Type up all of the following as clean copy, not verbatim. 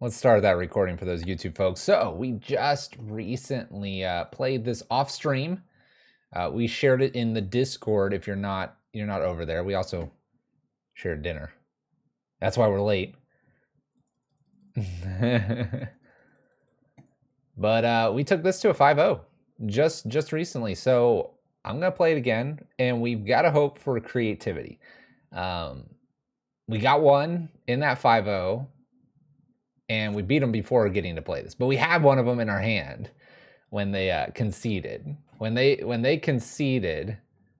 Let's start that recording for those YouTube folks. So we just recently played this off stream. We shared it in the Discord. If you're not over there, we also shared dinner. That's why we're late. But we took this to a 5-0 just recently. So I'm gonna play it again, and we've got to hope for creativity. We got one in that 5-0. And we beat them before getting to play this, but we had one of them in our hand when they conceded. When they conceded,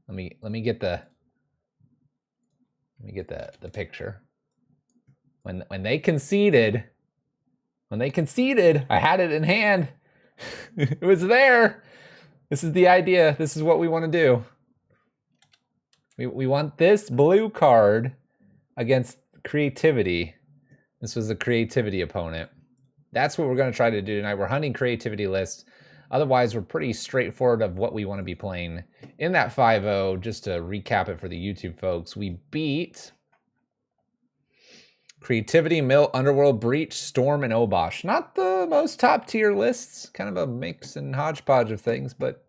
let me get the picture. When they conceded, I had it in hand. It was there. This is the idea. This is what we want to do. We want this blue card against creativity. This was a creativity opponent. That's what we're going to try to do tonight. We're hunting creativity lists. Otherwise, we're pretty straightforward of what we want to be playing in that 5-0. Just to recap it for the YouTube folks, we beat Creativity, Mill, Underworld, Breach, Storm, and Obosh. Not the most top tier lists. Kind of a mix and hodgepodge of things, but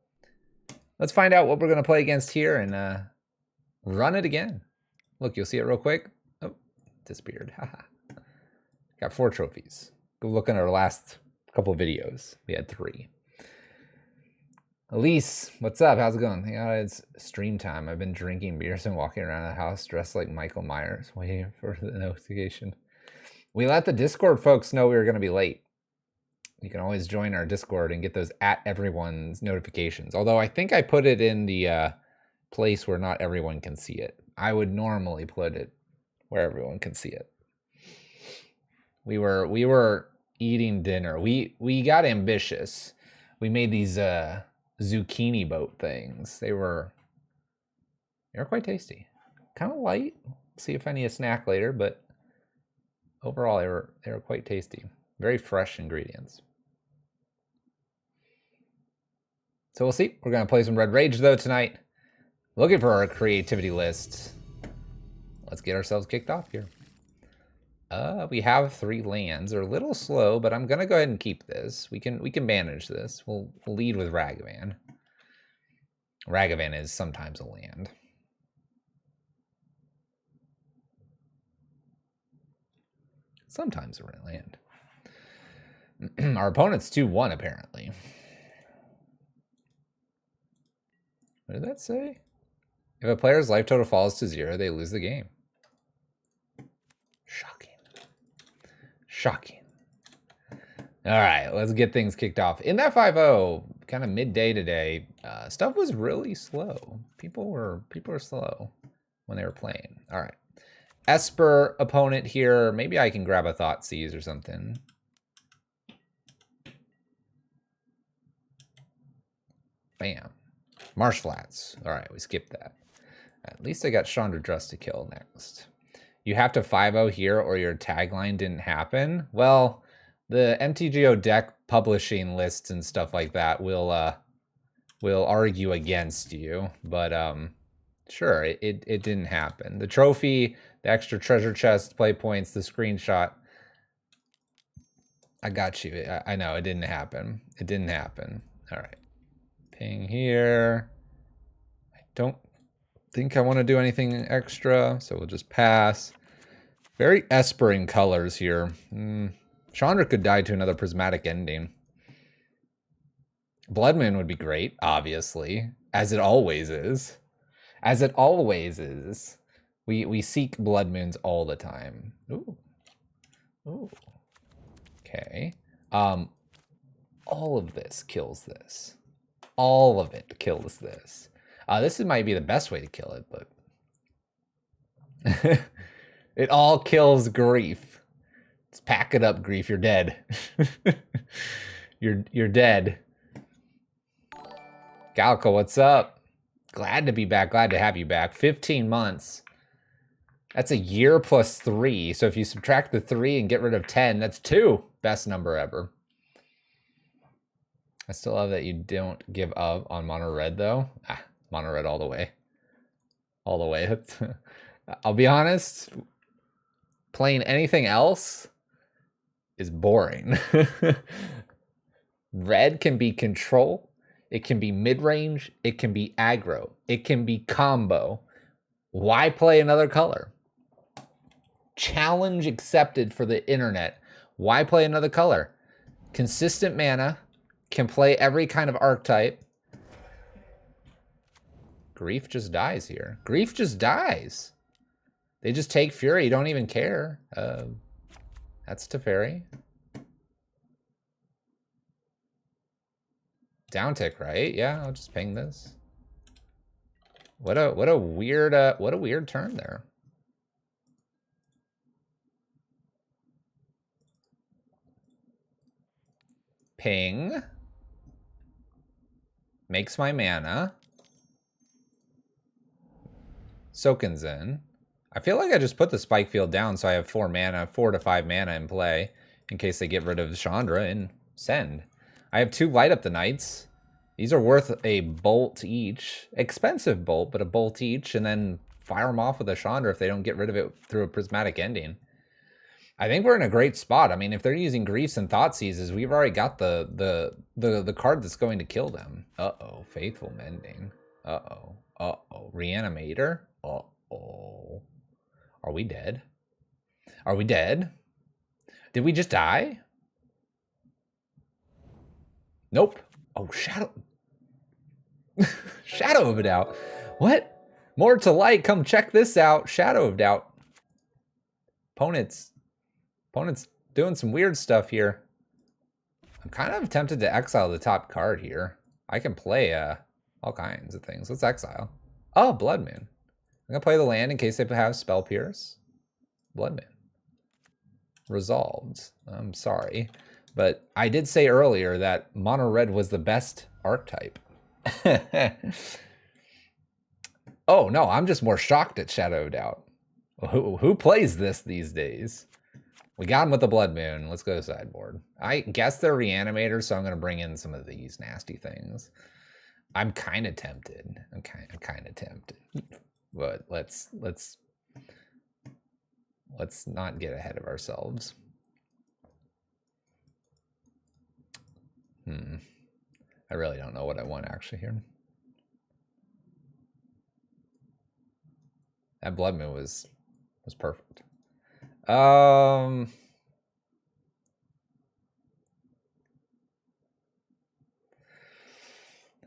let's find out what we're going to play against here and run it again. Look, you'll see it real quick. Oh, disappeared. Haha. Got 4 trophies. Go look at our last couple of videos. We had 3. Elise, what's up? How's it going? Yeah, it's stream time. I've been drinking beers and walking around the house dressed like Michael Myers, waiting for the notification. We let the Discord folks know we were going to be late. You can always join our Discord and get those at everyone's notifications. Although I think I put it in the place where not everyone can see it. I would normally put it where everyone can see it. We were eating dinner. We got ambitious. We made these zucchini boat things. They were quite tasty. Kind of light. See if I need a snack later, but overall they were quite tasty. Very fresh ingredients. So we'll see. We're gonna play some Red Rage though tonight. Looking for our creativity list. Let's get ourselves kicked off here. We have 3 lands. They're a little slow, but I'm gonna go ahead and keep this. We can manage this. We'll lead with Ragavan. Ragavan is sometimes a land. Sometimes a land. Our opponent's 2-1 apparently. What did that say? If a player's life total falls to 0, they lose the game. Shocking. Shocking. All right, let's get things kicked off. In that 5-0, kind of midday today, stuff was really slow. People were slow when they were playing. All right. Esper opponent here. Maybe I can grab a Thoughtseize or something. Bam. Marsh Flats. All right, we skipped that. At least I got Chandra Drust to kill next. You have to 5-0 here or your tagline didn't happen. Well, the MTGO deck publishing lists and stuff like that will argue against you, but sure, it didn't happen. The trophy, the extra treasure chest, play points, the screenshot. I got you. I know it didn't happen. It didn't happen. All right. Ping here. I don't think I want to do anything extra, so we'll just pass. Very espering colors here. Chandra could die to another prismatic ending. Blood Moon would be great, obviously, as it always is. As it always is. We seek Blood Moons all the time. Ooh. Ooh. Okay. All of this kills this. All of it kills this. This might be the best way to kill it, but it all kills Grief. Let's pack it up, Grief. You're dead. You're dead. Galco, what's up? Glad to be back. Glad to have you back. 15 months. That's a year plus 3. So if you subtract the 3 and get rid of 10, that's 2. Best number ever. I still love that you don't give up on Mono Red though. Mono Red all the way. All the way. I'll be honest, playing anything else is boring. Red can be control. It can be mid-range. It can be aggro. It can be combo. Why play another color? Challenge accepted for the internet. Why play another color? Consistent mana, can play every kind of archetype. Grief just dies here. Grief just dies. They just take Fury, don't even care. That's Teferi. Down tick, right? Yeah, I'll just ping this. What a weird turn there. Ping. Makes my mana. Soken's in. I feel like I just put the spike field down so I have 4 to 5 mana in play in case they get rid of Chandra and send. I have 2 light up the knights. These are worth a bolt each. Expensive bolt, but a bolt each, and then fire them off with a Chandra if they don't get rid of it through a prismatic ending. I think we're in a great spot. I mean, if they're using Griefs and Thoughtseizes, we've already got the card that's going to kill them. Uh-oh, Faithful Mending. Uh-oh. Uh-oh. Reanimator? Uh-oh. Are we dead? Are we dead? Did we just die? Nope. Oh, Shadow. Shadow of a Doubt. What? More to light. Come check this out. Shadow of Doubt. Opponent's doing some weird stuff here. I'm kind of tempted to exile the top card here. I can play all kinds of things. Let's exile. Oh, Blood Moon. I'm going to play the land in case they have Spell Pierce. Blood Moon. Resolved. I'm sorry. But I did say earlier that Mono Red was the best archetype. Oh, no, I'm just more shocked at Shadow of Doubt. Who plays this these days? We got him with the Blood Moon. Let's go to sideboard. I guess they're reanimators, so I'm going to bring in some of these nasty things. I'm kind of tempted. I'm kind of tempted. But let's not get ahead of ourselves. I really don't know what I want actually here. That Blood Moon was perfect. I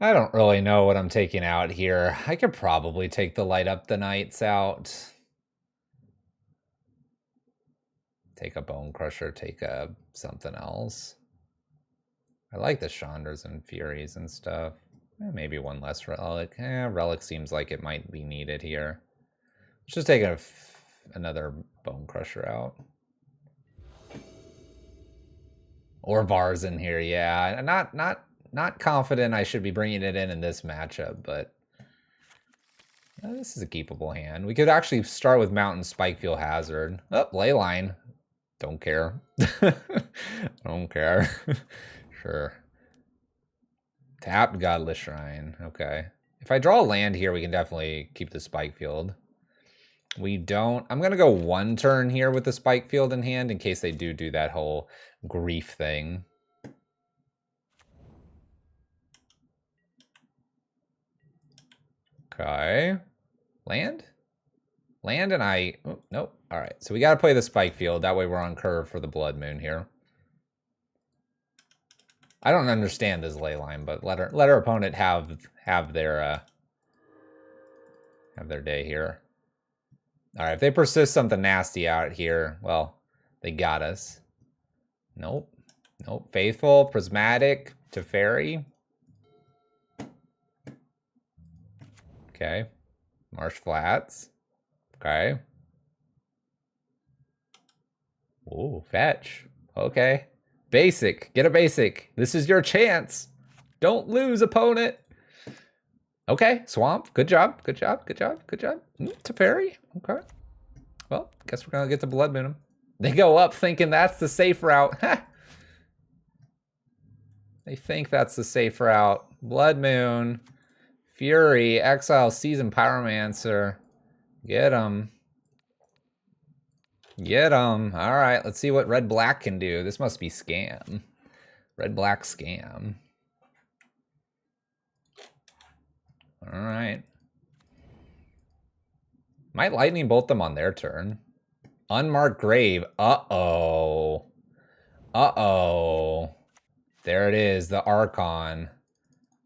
don't really know what I'm taking out here. I could probably take the Light Up the Knights out. Take a Bone Crusher, take a something else. I like the Chandras and Furies and stuff. Maybe one less Relic. Relic seems like it might be needed here. Let's just take another Bone Crusher out. Or Vars in here, yeah. Not confident I should be bringing it in this matchup, but this is a keepable hand. We could actually start with Mountain Spikefield Hazard. Oh, Leyline. Don't care. Don't care. Sure. Tapped Godless Shrine. Okay. If I draw a land here, we can definitely keep the Spikefield. We don't. I'm going to go 1 turn here with the Spikefield in hand in case they do that whole grief thing. Okay. Land? Land and I... Oh, nope. All right. So we got to play the Spikefield. That way we're on curve for the Blood Moon here. I don't understand this Leyline, but let our opponent have their day here. All right, if they persist something nasty out here, well, they got us. Nope. Nope. Faithful, Prismatic, Teferi. Okay. Marsh Flats. Okay. Ooh, fetch. Okay. Basic. Get a basic. This is your chance. Don't lose, opponent. Okay, Swamp. Good job. Good job. Good job. Good job. Teferi. Okay. Well, guess we're going to get to Blood Moon 'em. They go up thinking that's the safe route. They think that's the safe route. Blood Moon. Fury. Exile. Season Pyromancer. Get them. Get them. All right, let's see what red-black can do. This must be scam. Red-black scam. All right. Might lightning bolt them on their turn. Unmarked grave. Uh-oh. Uh-oh. There it is, the Archon.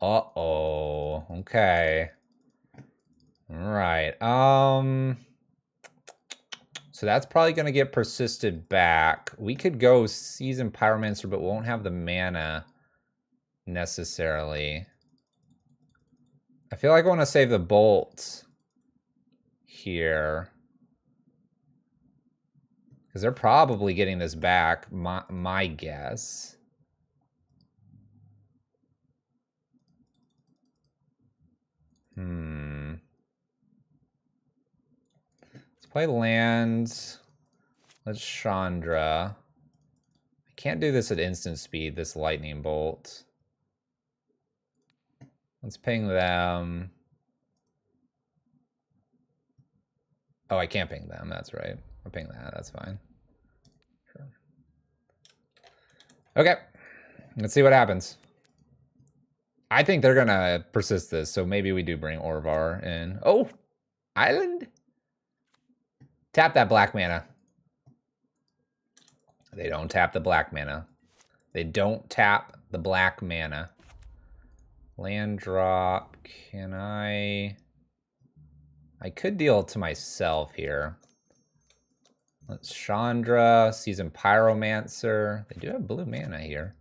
Uh-oh. Okay. All right. So that's probably going to get persisted back. We could go Seasoned Pyromancer, but we won't have the mana necessarily. I feel like I want to save the bolt here. Because they're probably getting this back, my guess. Let's play land. Let's Chandra. I can't do this at instant speed, this lightning bolt. Let's ping them. Oh, I can't ping them, that's right. I'll ping that, that's fine. Sure. Okay, let's see what happens. I think they're gonna persist this, so maybe we do bring Orvar in. Oh, Island? Tap that black mana. They don't tap the black mana. They don't tap the black mana. Land drop, can I could deal to myself here. Let's Chandra, Seasoned Pyromancer. They do have blue mana here.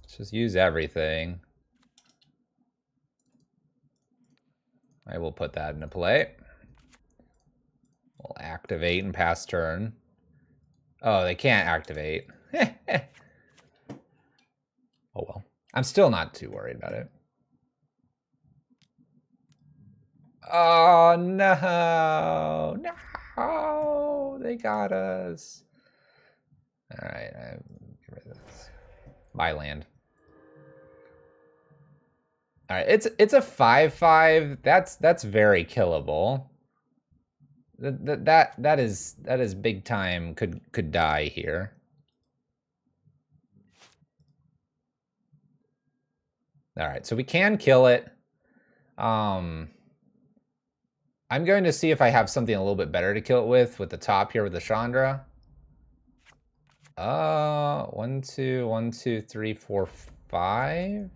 Let's just use everything. I will put that into play. We'll activate and pass turn. Oh, they can't activate. Oh well. I'm still not too worried about it. Oh no! No! They got us. All right, get rid of this. Buy land. All right, it's a 5/5. That's very killable. That is big time. Could die here. All right, so we can kill it. I'm going to see if I have something a little bit better to kill it with the top here with the Chandra. 1, 2, 1, 2, 3, 4, 5.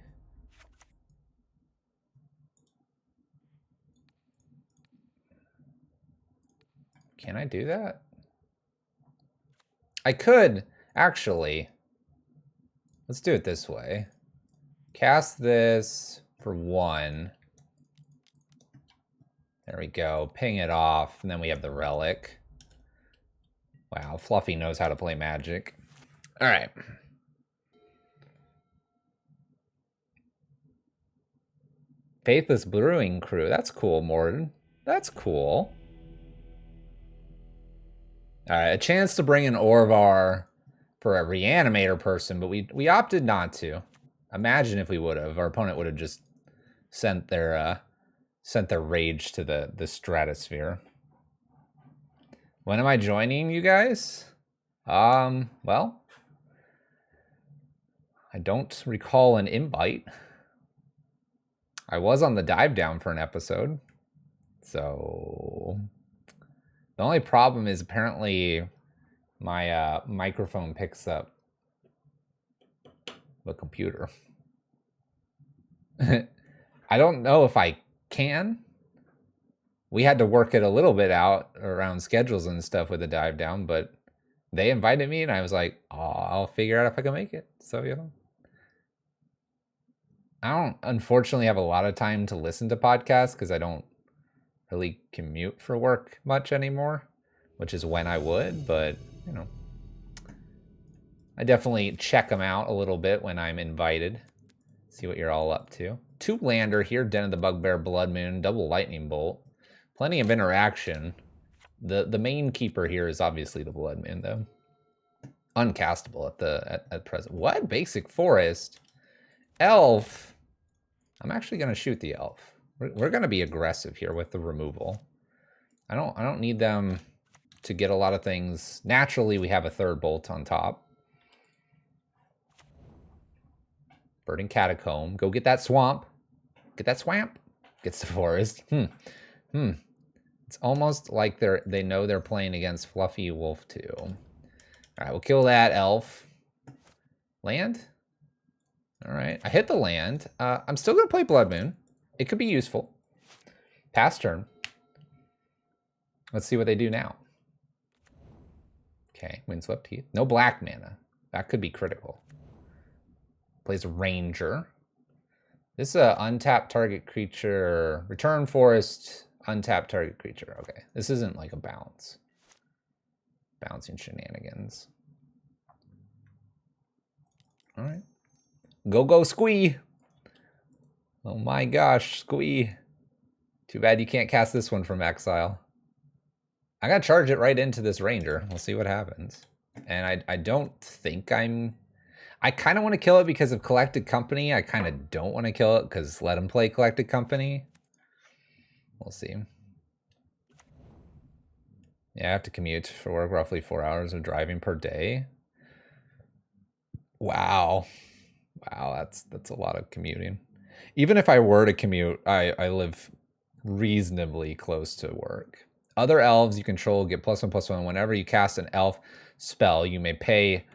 Can I do that? I could, actually. Let's do it this way. Cast this for 1. There we go. Ping it off, and then we have the relic. Wow, Fluffy knows how to play Magic. All right. Faithless Brewing Crew. That's cool, Morden. That's cool. All right, a chance to bring in Orvar for a Reanimator person, but we opted not to. Imagine if we would have. Our opponent would have just sent their rage to the stratosphere. When am I joining you guys? Well, I don't recall an invite. I was on the dive down for an episode. So the only problem is apparently my microphone picks up the computer. I don't know if I can. We had to work it a little bit out around schedules and stuff with the dive down, but they invited me and I was like, oh, I'll figure out if I can make it. So, you know. I don't unfortunately have a lot of time to listen to podcasts because I don't really commute for work much anymore, which is when I would, but, you know. I definitely check them out a little bit when I'm invited. See what you're all up to. 2-lander here, Den of the Bugbear, Blood Moon, double Lightning Bolt. Plenty of interaction. The main keeper here is obviously the Blood Moon, though. Uncastable at present. What? Basic Forest? Elf? I'm actually going to shoot the Elf. We're going to be aggressive here with the removal. I don't need them to get a lot of things. Naturally, we have a third bolt on top. Burning Catacomb. Go get that swamp. Get that swamp. Gets the forest. It's almost like they know they're playing against Fluffy Wolf too. All right, we'll kill that elf. Land? All right, I hit the land. I'm still gonna play Blood Moon. It could be useful. Pass turn. Let's see what they do now. Okay, Windswept Heath. No black mana. That could be critical. Plays a Ranger. This is a untapped target creature. Return forest, untapped target creature. Okay, this isn't like a bounce. Bouncing shenanigans. All right. Go, Squee. Oh my gosh, Squee. Too bad you can't cast this one from exile. I gotta charge it right into this Ranger. We'll see what happens. And I don't think I kind of want to kill it because of Collected Company. I kind of don't want to kill it because let him play Collected Company. We'll see. Yeah, I have to commute for work, roughly 4 hours of driving per day. Wow. Wow, that's a lot of commuting. Even if I were to commute, I live reasonably close to work. Other elves you control get +1/+1. Whenever you cast an elf spell, you may pay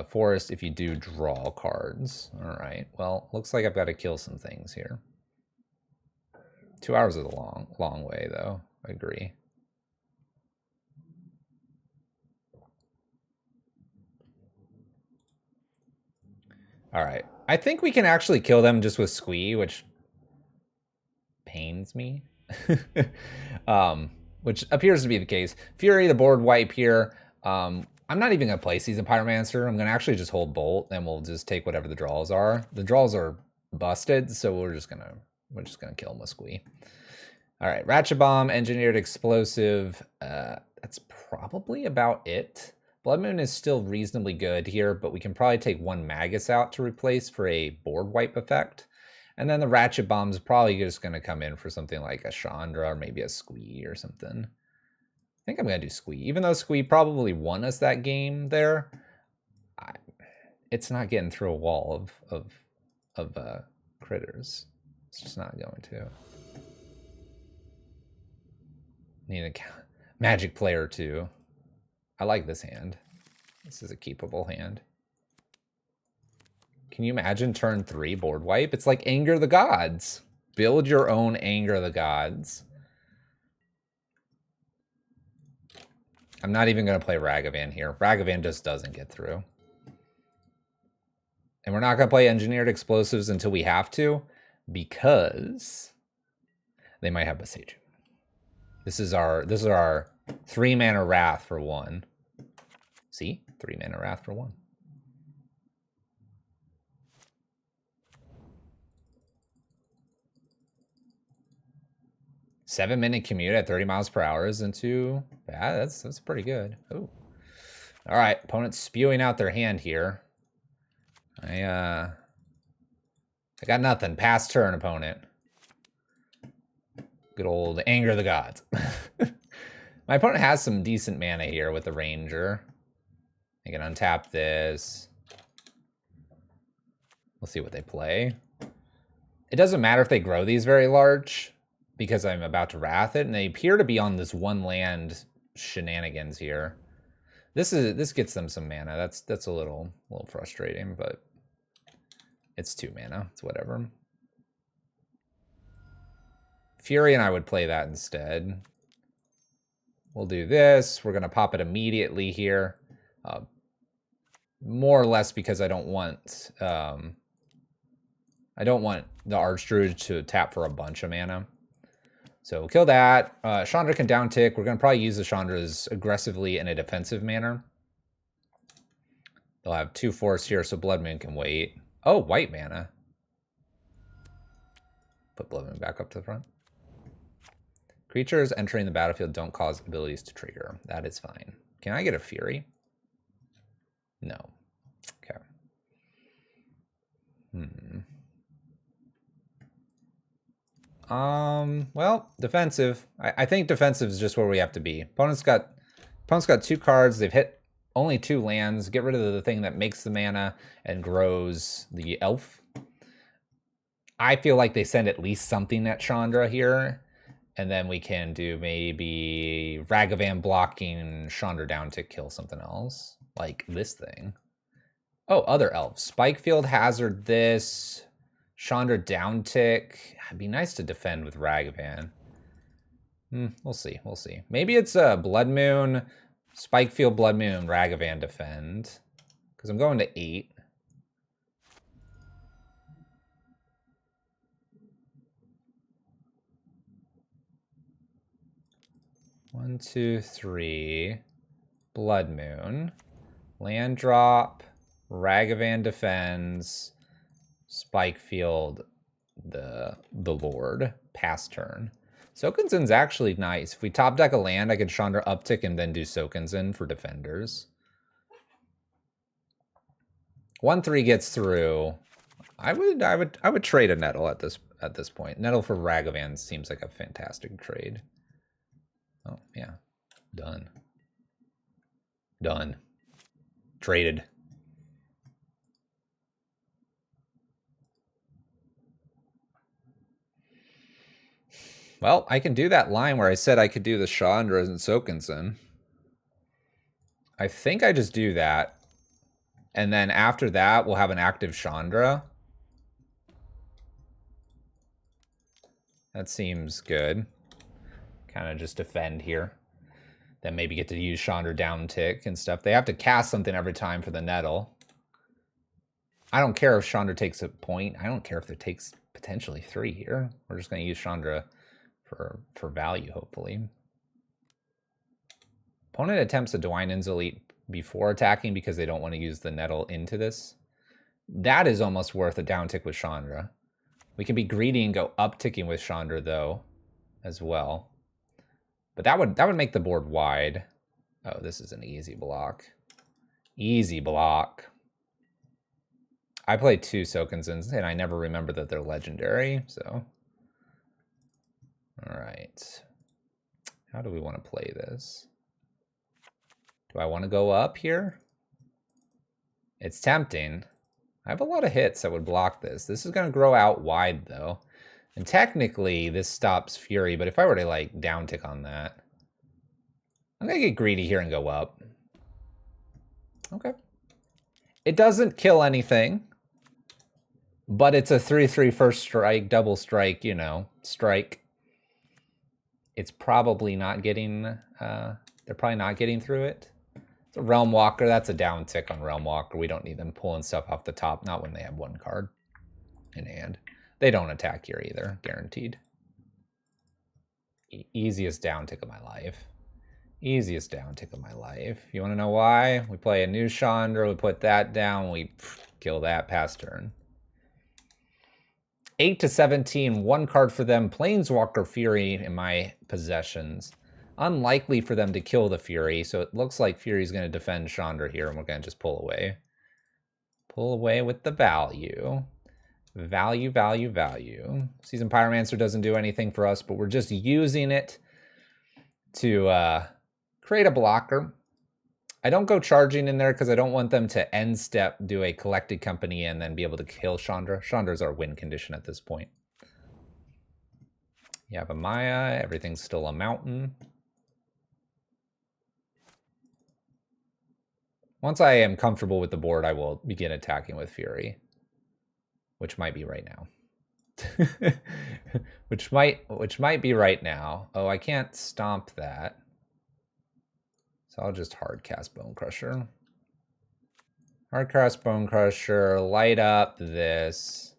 forest if you do draw cards. All right, well, looks like I've got to kill some things here. 2 hours is a long way, though. I agree. All right, I think we can actually kill them just with Squee, which pains me. Which appears to be the case. Fury, the board wipe here. I'm not even going to play Seasoned Pyromancer. I'm going to actually just hold Bolt, and we'll just take whatever the draws are. The draws are busted, so we're just gonna kill him with Squee. All right, Ratchet Bomb, Engineered Explosive. That's probably about it. Blood Moon is still reasonably good here, but we can probably take one Magus out to replace for a board wipe effect. And then the Ratchet Bomb's probably just going to come in for something like a Chandra or maybe a Squee or something. I think I'm going to do Squee. Even though Squee probably won us that game there, it's not getting through a wall of critters. It's just not going to. Need a Magic Player too. I like this hand. This is a keepable hand. Can you imagine turn 3 board wipe? It's like Anger the Gods. Build your own Anger the Gods. I'm not even going to play Ragavan here. Ragavan just doesn't get through. And we're not going to play Engineered Explosives until we have to, because they might have Boseiju. This is our 3 mana Wrath for 1. See? 3 mana Wrath for 1. Seven-minute commute at 30 miles per hour isn't too bad. That's pretty good. Oh, all right. Opponent's spewing out their hand here. I got nothing. Pass turn, opponent. Good old Anger of the Gods. My opponent has some decent mana here with the Ranger. I can untap this. We'll see what they play. It doesn't matter if they grow these very large, because I'm about to Wrath it, and they appear to be on this one land shenanigans here. This gets them some mana. That's a little frustrating, but it's 2 mana. It's whatever. Fury and I would play that instead. We'll do this. We're gonna pop it immediately here, more or less because I don't want the Archdruid to tap for a bunch of mana. So we'll kill that. Chandra can down tick. We're going to probably use the Chandras aggressively in a defensive manner. They'll have 2 force here, so Blood Moon can wait. Oh, white mana. Put Blood Moon back up to the front. Creatures entering the battlefield don't cause abilities to trigger. That is fine. Can I get a Fury? No. Okay. Well, defensive. I think defensive is just where we have to be. Opponent's got Opponent's got 2 cards. They've hit only 2 lands. Get rid of the thing that makes the mana and grows the elf. I feel like they send at least something at Chandra here. And then we can do maybe Ragavan blocking Chandra down to kill something else. Like this thing. Oh, other elves. Spikefield Hazard this. Chandra down tick. It'd be nice to defend with Ragavan. We'll see. We'll see. Maybe it's a Blood Moon, Spikefield, Blood Moon, Ragavan defend. Because I'm going to 8. One, two, three. Blood Moon. Land drop. Ragavan defends. Spikefield, the Lord. Pass turn. Sokensen's actually nice. If we top deck a land, I can Chandra uptick and then do Sokensen for defenders. 1/3 gets through. I would trade a Nettle at this point. Nettle for Ragavan seems like a fantastic trade. Oh yeah, done. Done. Traded. Well, I can do that line where I said I could do the Chandras and Sokensen. I think I just do that. And then after that, we'll have an active Chandra. That seems good. Kind of just defend here. Then maybe get to use Chandra down tick and stuff. They have to cast something every time for the Nettle. I don't care if Chandra takes a point. I don't care if it takes potentially 3 here. We're just going to use Chandra for value, hopefully. Opponent attempts a Dwynen's Elite before attacking because they don't want to use the Nettle into this. That is almost worth a down tick with Chandra. We can be greedy and go up ticking with Chandra though, as well. But that would make the board wide. Oh, this is an easy block. Easy block. I play 2 Sokensens and I never remember that they're legendary, so. All right. How do we want to play this? Do I want to go up here? It's tempting. I have a lot of hits that would block this. This is going to grow out wide, though. And technically, this stops Fury, but if I were to, like, down tick on that, I'm going to get greedy here and go up. Okay. It doesn't kill anything, but it's a 3/3 first strike, double strike, you know, strike. It's probably not getting, they're probably not getting through it. It's a Realm Walker, that's a down tick on Realm Walker. We don't need them pulling stuff off the top, not when they have 1 card in hand. They don't attack here either, guaranteed. Easiest down tick of my life. Easiest down tick of my life. You want to know why? We play a new Chandra, we put that down, we kill that pass turn. 8 to 17, 1 card for them. Planeswalker Fury in my possessions. Unlikely for them to kill the Fury, so it looks like Fury's going to defend Chandra here, and we're going to just pull away. Pull away with the value. Value, value, value. Seasoned Pyromancer doesn't do anything for us, but we're just using it to create a blocker. I don't go charging in there because I don't want them to end step, do a Collected Company, and then be able to kill Chandra. Chandra's our win condition at this point. You have a Maya, everything's still a mountain. Once I am comfortable with the board, I will begin attacking with Fury, which might be right now. which might be right now. Oh, I can't stomp that. So I'll just hardcast Bone Crusher. Hardcast Bone Crusher, light up this.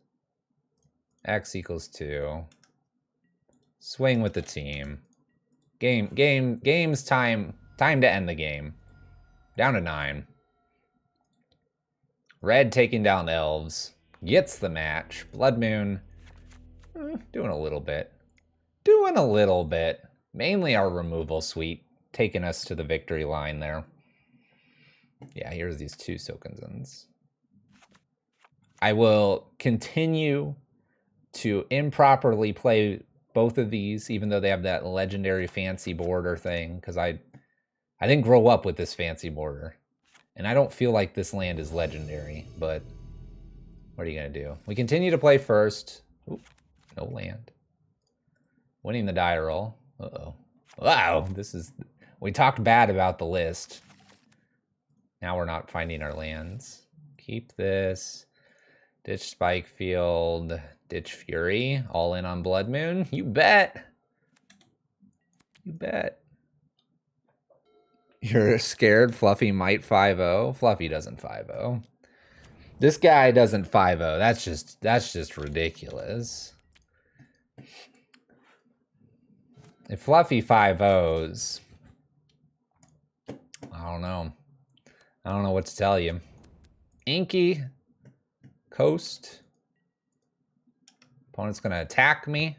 X equals 2. Swing with the team. Game's time to end the game. Down to 9. Red taking down elves. Gets the match. Blood Moon. Doing a little bit. Doing a little bit. Mainly our removal suite. Taking us to the victory line there. Yeah, here's these 2 Sokensens. I will continue to improperly play both of these, even though they have that legendary fancy border thing, because I I didn't grow up with this fancy border. And I don't feel like this land is legendary, but what are you going to do? We continue to play first. Oop, no land. Winning the die roll. Uh-oh. Wow, this is... We talked bad about the list. Now we're not finding our lands. Keep this. Ditch Spike Field. Ditch Fury. All in on Blood Moon. You bet. You bet. You're scared Fluffy might 5-0. Fluffy doesn't 5-0. This guy doesn't 5-0. That's just ridiculous. If Fluffy 5-0s, I don't know. I don't know what to tell you. Inky. Coast. Opponent's going to attack me.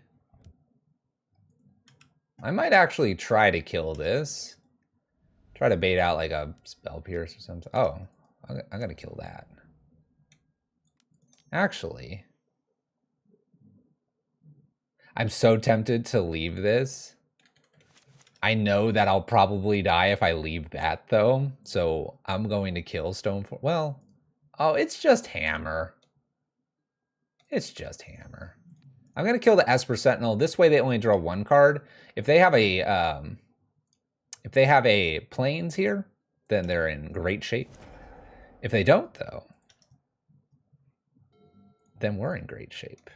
I might actually try to kill this. Try to bait out like a Spell Pierce or something. Oh, I'm going to kill that. Actually, I'm so tempted to leave this. I know that I'll probably die if I leave that, though. So I'm going to kill Stoneforge. Well, oh, it's just Hammer. It's just Hammer. I'm going to kill the Esper Sentinel. This way they only draw one card. If they have a Plains here, then they're in great shape. If they don't, though, then we're in great shape.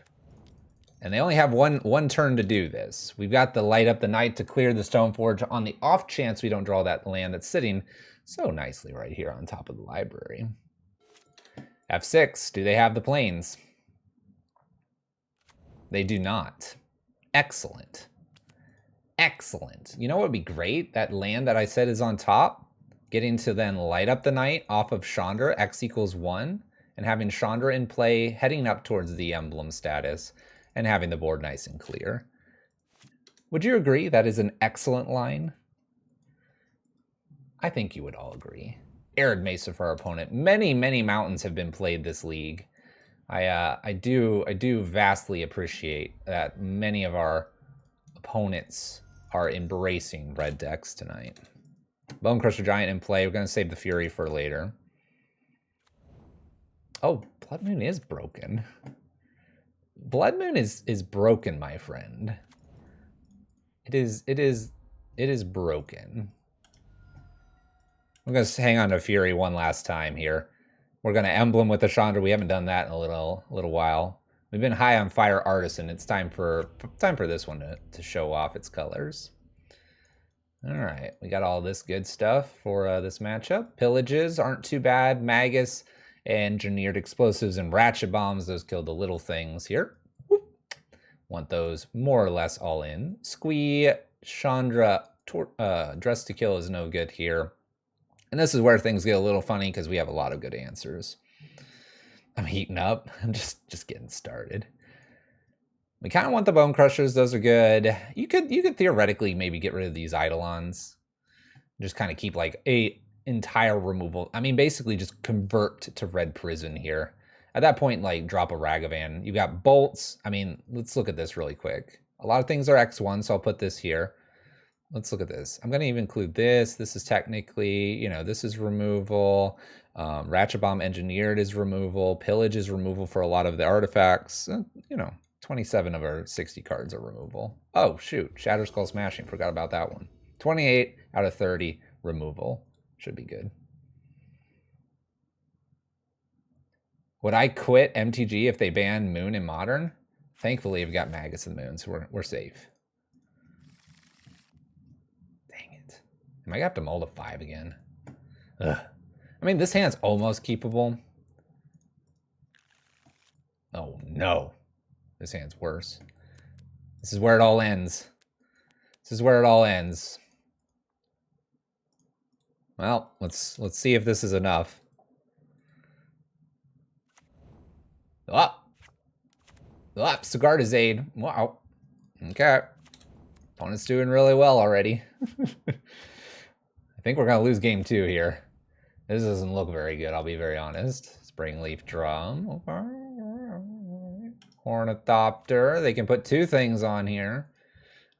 And they only have one turn to do this. We've got the Light Up the Night to clear the Stoneforge on the off chance we don't draw that land that's sitting so nicely right here on top of the library. F6, do they have the Plains? They do not. Excellent. Excellent. You know what would be great? That land that I said is on top, getting to then Light Up the Night off of Chandra, X = 1, and having Chandra in play, heading up towards the emblem status, and having the board nice and clear. Would you agree that is an excellent line? I think you would all agree. Arid Mesa for our opponent. Many, many mountains have been played this league. I do vastly appreciate that many of our opponents are embracing red decks tonight. Bone Crusher Giant in play. We're going to save the Fury for later. Oh, Blood Moon is broken. Blood Moon is broken, my friend. It is broken. I'm going to hang on to Fury one last time here. We're going to emblem with the Chandra. We haven't done that in a little while. We've been high on Fire Artisan. It's time for this one to show off its colors. All right, we got all this good stuff for this matchup. Pillages aren't too bad. Magus, Engineered Explosives, and Ratchet Bombs. Those kill the little things here. Whoop. Want those more or less all in. Squee, Chandra, Dress to Kill is no good here. And this is where things get a little funny because we have a lot of good answers. I'm heating up. I'm just getting started. We kind of want the Bone Crushers. Those are good. You could theoretically maybe get rid of these Eidolons. Just kind of keep like a entire removal. I mean, basically just convert to Red Prison here. At that point, like drop a Ragavan. You got bolts. I mean, let's look at this really quick. A lot of things are X1, so I'll put this here. Let's look at this. I'm going to even include this. This is technically, you know, this is removal. Ratchet Bomb Engineered is removal. Pillage is removal for a lot of the artifacts. You know, 27 of our 60 cards are removal. Oh, shoot. Shatter Skull Smashing. Forgot about that one. 28 out of 30 removal. Should be good. Would I quit MTG if they ban Moon in Modern? Thankfully, we've got Magus and Moon, so we're safe. Am I gonna have to mold a 5 again? Ugh. I mean, this hand's almost keepable. Oh no. This hand's worse. This is where it all ends. This is where it all ends. Well, let's see if this is enough. Cigar to Zaid. Wow. Okay. Opponent's doing really well already. I think we're going to lose game 2 here. This doesn't look very good, I'll be very honest. Springleaf Drum. Ornithopter. They can put 2 things on here.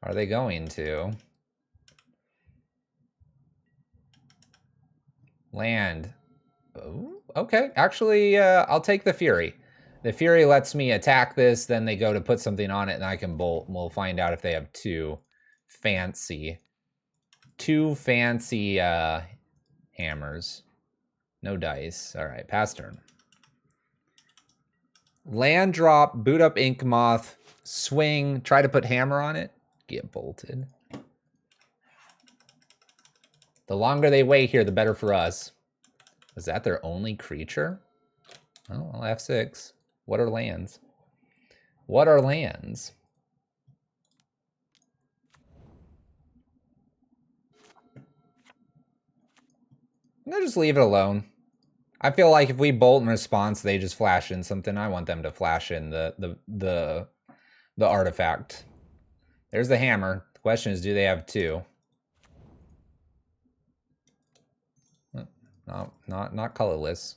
Are they going to? Land. Oh, okay. Actually, I'll take the Fury. The Fury lets me attack this, then they go to put something on it, and I can bolt. And we'll find out if they have two fancy hammers. No dice. All right, pass turn. Land drop, boot up Ink Moth, swing, try to put hammer on it, get bolted. The longer they wait here, the better for us. Is that their only creature? Oh, well, F6. What are lands? What are lands? I'm gonna just leave it alone. I feel like if we bolt in response, they just flash in something. I want them to flash in the artifact. There's the hammer. The question is, do they have two? No, not colorless.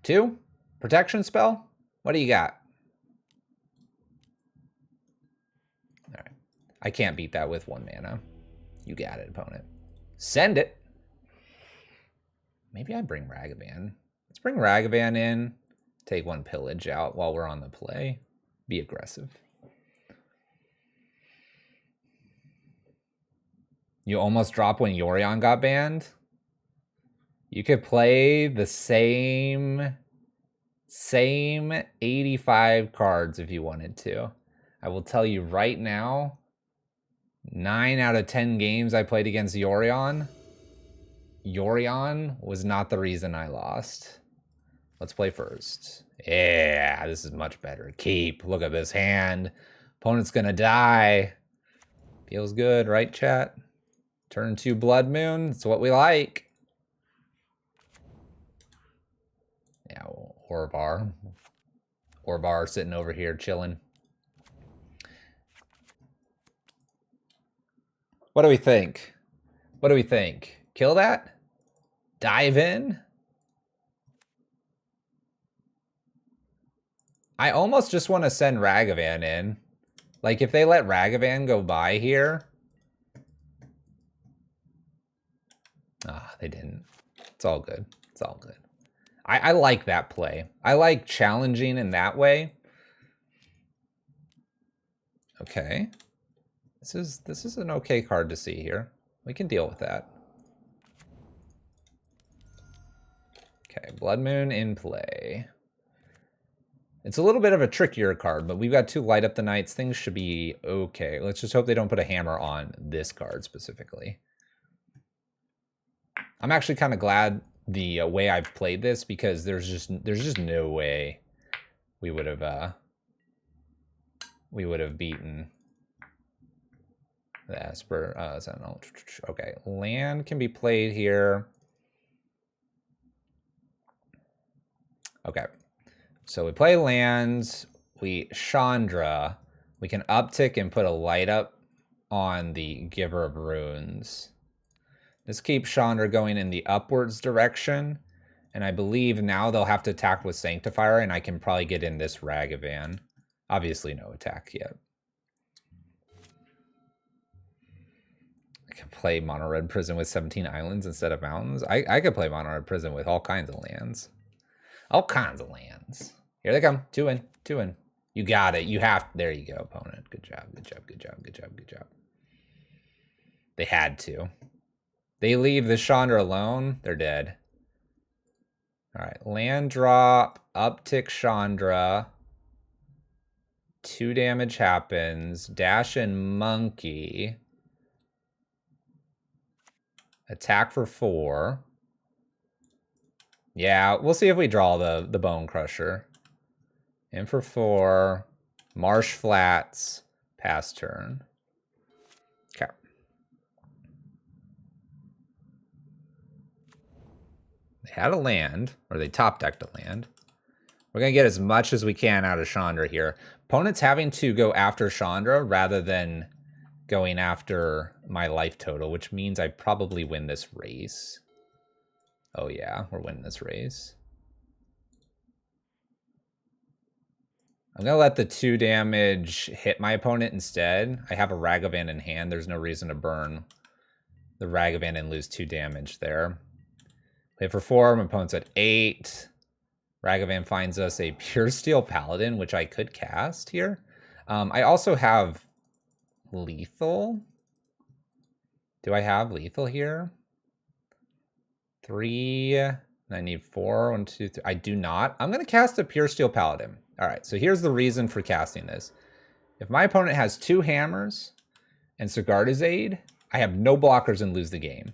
Two? Protection spell? What do you got? All right. I can't beat that with 1 mana. You got it, opponent. Send it. Maybe I bring Ragavan. Let's bring Ragavan in. Take 1 pillage out while we're on the play. Be aggressive. You almost dropped when Yorion got banned? You could play the same 85 cards if you wanted to. I will tell you right now, 9 out of 10 games I played against Yorion was not the reason I lost. Let's play first. Yeah, this is much better. Keep. Look at this hand. Opponent's gonna die. Feels good, right, chat? Turn 2 Blood Moon. It's what we like. Yeah, Orvar sitting over here chilling. What do we think? What do we think? Kill that? Dive in? I almost just want to send Ragavan in. Like, if they let Ragavan go by here. Ah, they didn't. It's all good. It's all good. I like that play. I like challenging in that way. Okay. This is an okay card to see here. We can deal with that. Okay, Blood Moon in play. It's a little bit of a trickier card, but we've got 2 Light Up the Nights. Things should be okay. Let's just hope they don't put a hammer on this card specifically. I'm actually kind of glad the way I've played this, because there's just no way we would have beaten the Esper Sentinel. Okay, land can be played here. Okay, so we play lands. We Chandra. We can uptick and put a light up on the Giver of Runes. This keeps Chandra going in the upwards direction, and I believe now they'll have to attack with Sanctifier, and I can probably get in this Ragavan. Obviously no attack yet. I can play Mono Red Prison with 17 islands instead of mountains. I could play Mono Red Prison with all kinds of lands. All kinds of lands. Here they come. 2 in. 2 in. You got it. You have. There you go, opponent. Good job. Good job. Good job. Good job. Good job. They had to. They leave the Chandra alone, they're dead. All right, land drop, uptick Chandra. 2 damage happens. Dash and Monkey. Attack for 4. Yeah, we'll see if we draw the Bone Crusher. In for 4. Marsh Flats. Pass turn. Okay. They had a land, or they top decked a land. We're going to get as much as we can out of Chandra here. Opponent's having to go after Chandra rather than going after my life total, which means I probably win this race. Oh yeah, we're winning this race. I'm going to let the 2 damage hit my opponent instead. I have a Ragavan in hand. There's no reason to burn the Ragavan and lose 2 damage there. Play for 4, my opponent's at 8. Ragavan finds us a Pure Steel Paladin, which I could cast here. I also have Lethal. Do I have Lethal here? 3. I need 4. 1, 2, 3. I do not. I'm going to cast a Pure Steel Paladin. All right, so here's the reason for casting this. If my opponent has 2 hammers and Sigarda's Aid, I have no blockers and lose the game.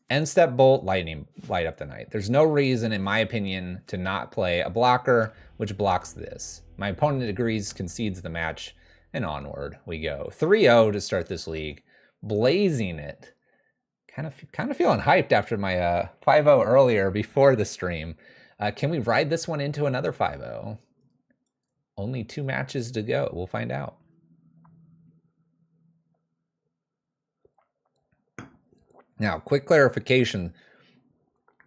End step bolt, lightning, light up the night. There's no reason, in my opinion, to not play a blocker which blocks this. My opponent agrees, concedes the match, and onward we go. 3-0 to start this league, blazing it. Kind of feeling hyped after my 5-0 earlier before the stream. Can we ride this one into another 5-0? Only 2 matches to go. We'll find out. Now, quick clarification.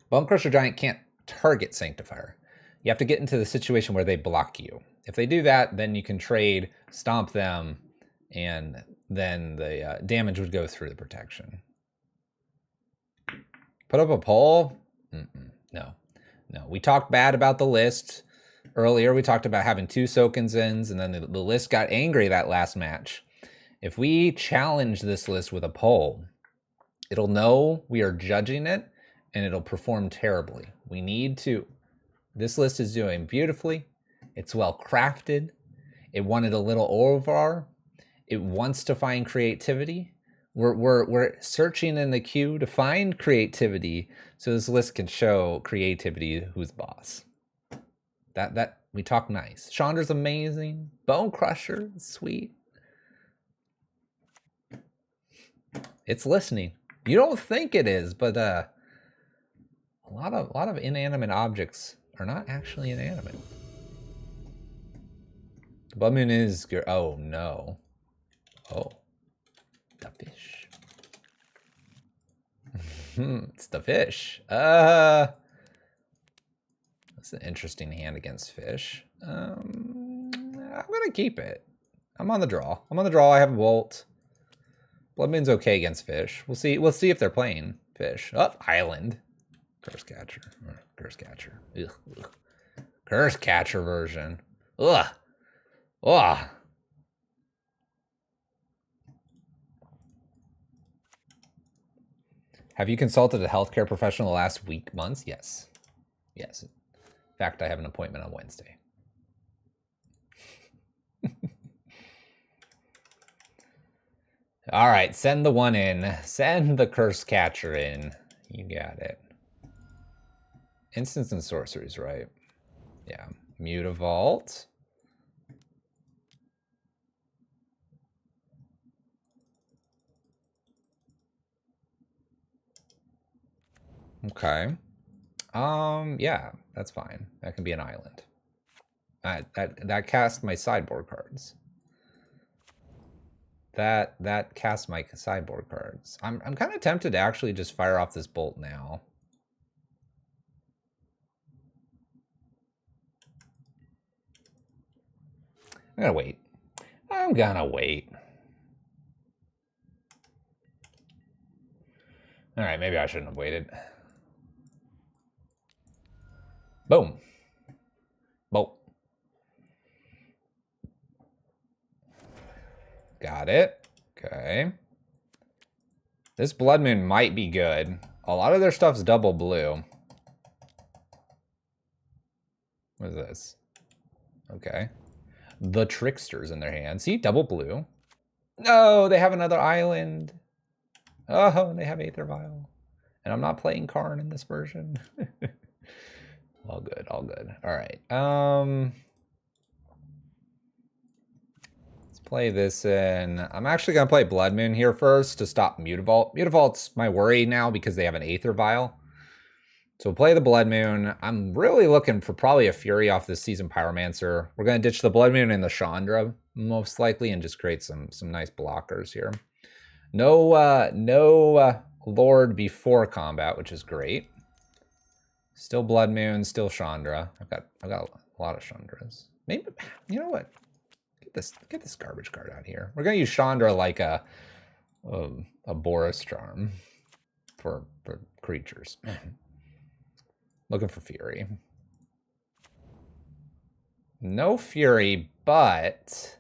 Bone Crusher Giant can't target Sanctifier. You have to get into the situation where they block you. If they do that, then you can trade, stomp them, and then the damage would go through the protection. Put up a poll? No. We talked bad about the list earlier. We talked about having 2 Soken'Zens, and then the list got angry that last match. If we challenge this list with a poll, it'll know we are judging it, and it'll perform terribly. We need to. This list is doing beautifully. It's well crafted. It wanted a little over. It wants to find creativity. We're searching in the queue to find creativity, so this list can show creativity who's boss. That we talk nice. Chandra's amazing. Bone Crusher, sweet. It's listening. You don't think it is, but a lot of inanimate objects are not actually inanimate. The Blood Moon is good. Oh no. Oh. The fish. It's the fish. That's an interesting hand against fish. I'm gonna keep it. I'm on the draw. I have a bolt. Blood Moon's okay against fish. We'll see if they're playing fish. Oh, island. Curse Catcher. Ugh. Curse Catcher version. Ugh. Ugh. Have you consulted a healthcare professional the last week, months? Yes. Yes. In fact, I have an appointment on Wednesday. All right, send the one in. Send the Curse Catcher in. You got it. Instants and sorceries, right? Yeah. Mutavault. Okay. Yeah, that's fine. That can be an island. That cast my sideboard cards. That casts my sideboard cards. I'm kind of tempted to actually just fire off this bolt now. I'm gonna wait. All right, maybe I shouldn't have waited. Boom. Bolt. Got it. Okay. This Blood Moon might be good. A lot of their stuff's double blue. What is this? Okay. The Trickster's in their hand. See, double blue. No, they have another island. Oh, they have Aether Vial. And I'm not playing Karn in this version. All good, all good. All right. Let's play this in. I'm actually going to play Blood Moon here first to stop Mutavault. Mutavault's my worry now because they have an Aether Vial. So we'll play the Blood Moon. I'm really looking for probably a Fury off this Season Pyromancer. We're going to ditch the Blood Moon and the Chandra, most likely, and just create some nice blockers here. No Lord before combat, which is great. Still Blood Moon, still Chandra. I've got a lot of Chandras. Maybe, you know what? Get this garbage card out here. We're gonna use Chandra like a Boris Charm. for creatures. Looking for Fury. No Fury, but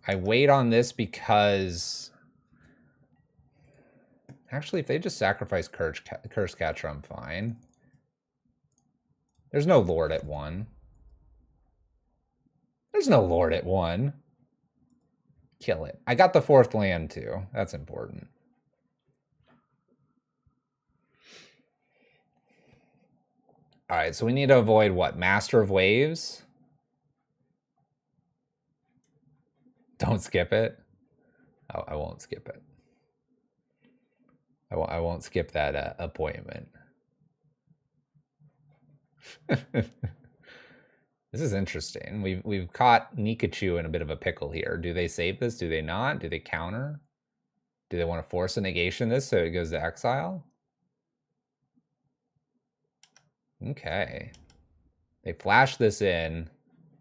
I wait on this because actually, if they just sacrifice Curse Catcher, I'm fine. There's no Lord at 1. There's no Lord at 1. Kill it. I got the 4th land too. That's important. All right, so we need to avoid what? Master of Waves? Don't skip it. Oh, I won't skip it. I won't skip that appointment. This is interesting. We've caught Nikachu in a bit of a pickle here. Do they save this? Do they not? Do they counter? Do they want to force a negation this so it goes to exile? Okay. They flash this in.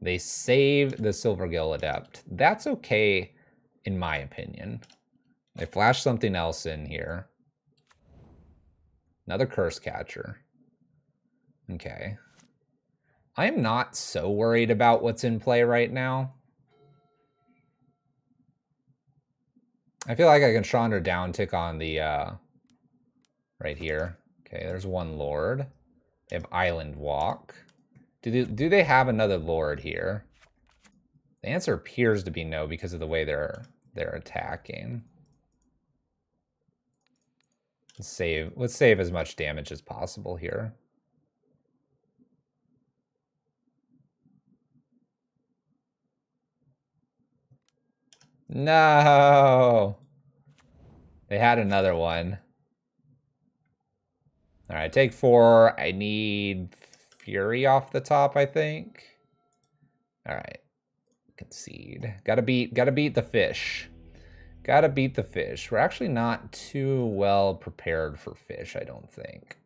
They save the Silvergill Adept. That's okay, in my opinion. They flash something else in here. Another Curse Catcher. Okay. I am not so worried about what's in play right now. I feel like I can Chandra down tick on the right here. Okay, there's one Lord. They have Island Walk. Do they have another Lord here? The answer appears to be no because of the way they're attacking. Let's save as much damage as possible here. No. They had another one. All right, take 4. I need Fury off the top, I think. All right. Concede. Gotta beat the fish. Gotta beat the fish. We're actually not too well prepared for fish, I don't think.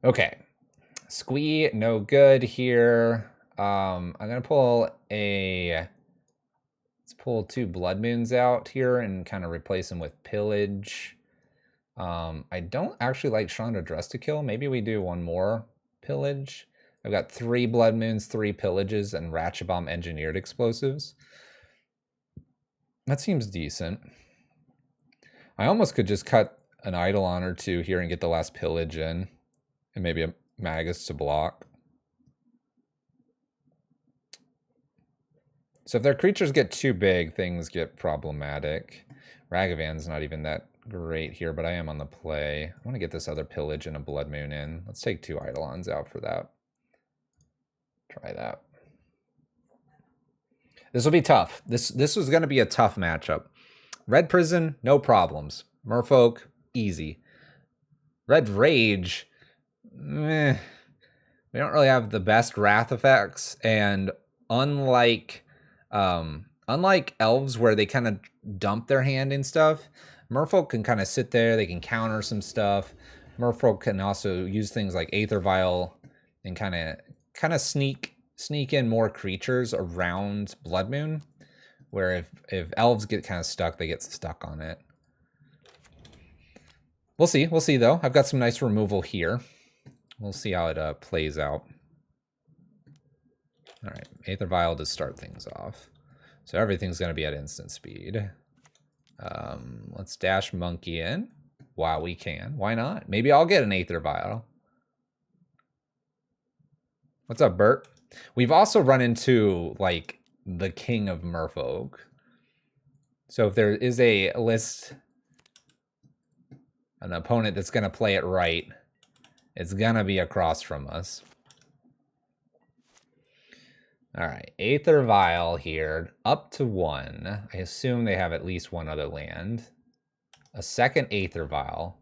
Okay. Squee, no good here. I'm gonna pull let's pull 2 Blood Moons out here and kind of replace them with Pillage. I don't actually like Chandra Dress to Kill. Maybe we do one more Pillage. I've got 3 Blood Moons, 3 Pillages, and Ratchet Bomb Engineered Explosives. That seems decent. I almost could just cut an Eidolon or 2 here and get the last Pillage in. And maybe a Magus to block. So if their creatures get too big, things get problematic. Ragavan's not even that great here, but I am on the play. I want to get this other Pillage and a Blood Moon in. Let's take 2 Eidolons out for that. Try that. This will be tough. This was going to be a tough matchup. Red Prison, no problems. Merfolk, easy. Red Rage, meh. We don't really have the best Wrath effects, and unlike Elves where they kind of dump their hand in stuff, Merfolk can kind of sit there. They can counter some stuff. Merfolk can also use things like Aether Vial and kind of sneak in more creatures around Blood Moon, where if Elves get kind of stuck, they get stuck on it. We'll see though. I've got some nice removal here. We'll see how it plays out. All right, Aether Vial to start things off. So everything's going to be at instant speed. Let's dash Monkey in while we can. Why not? Maybe I'll get an Aether Vial. What's up, Bert? We've also run into, like, the king of Merfolk. So if there is a list, an opponent that's going to play it right, it's going to be across from us. All right, Aether Vial here, up to 1. I assume they have at least 1 other land. A second Aether Vial.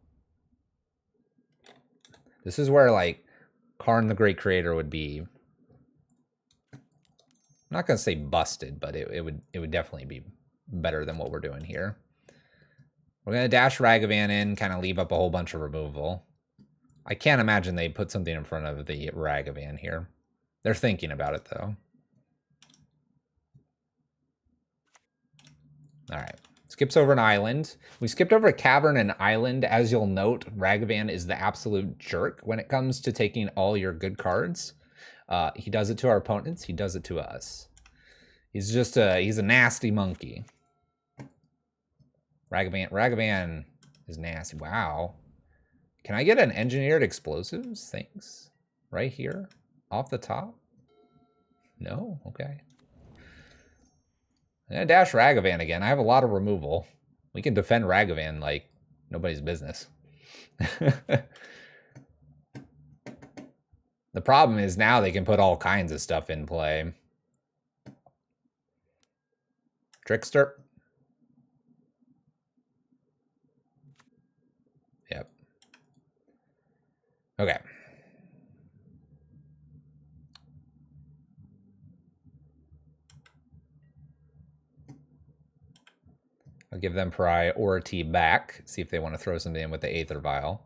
This is where, like, Karn the Great Creator would be. I'm not going to say busted, but it would definitely be better than what we're doing here. We're going to dash Ragavan in, kind of leave up a whole bunch of removal. I can't imagine they put something in front of the Ragavan here. They're thinking about it, though. All right. Skips over an island. We skipped over a cavern and island. As you'll note, Ragavan is the absolute jerk when it comes to taking all your good cards. He does it to our opponents. He does it to us. He's just he's a nasty monkey. Ragavan is nasty. Wow. Can I get an engineered explosives? Thanks. Right here? Off the top? No? Okay. I'm gonna dash Ragavan again. I have a lot of removal. We can defend Ragavan like nobody's business. The problem is now they can put all kinds of stuff in play. Trickster. Yep. Okay. I'll give them priority back. See if they want to throw something in with the Aether Vial.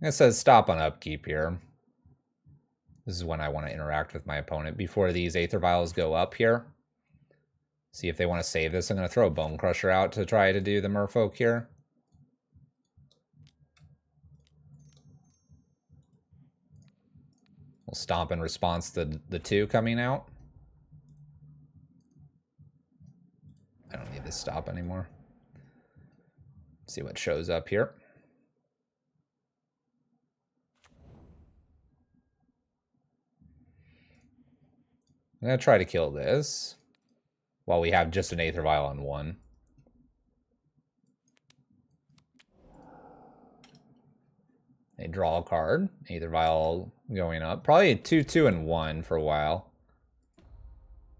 It says stop on upkeep here. This is when I want to interact with my opponent before these Aether Vials go up here. See if they want to save this. I'm going to throw a Bone Crusher out to try to do the Merfolk here. We'll stomp in response to the 2 coming out. I don't need this stop anymore. See what shows up here. I'm going to try to kill this while we have just an Aether Vial on 1. They draw a card. Aether Vial going up. Probably a 2, 2, and 1 for a while.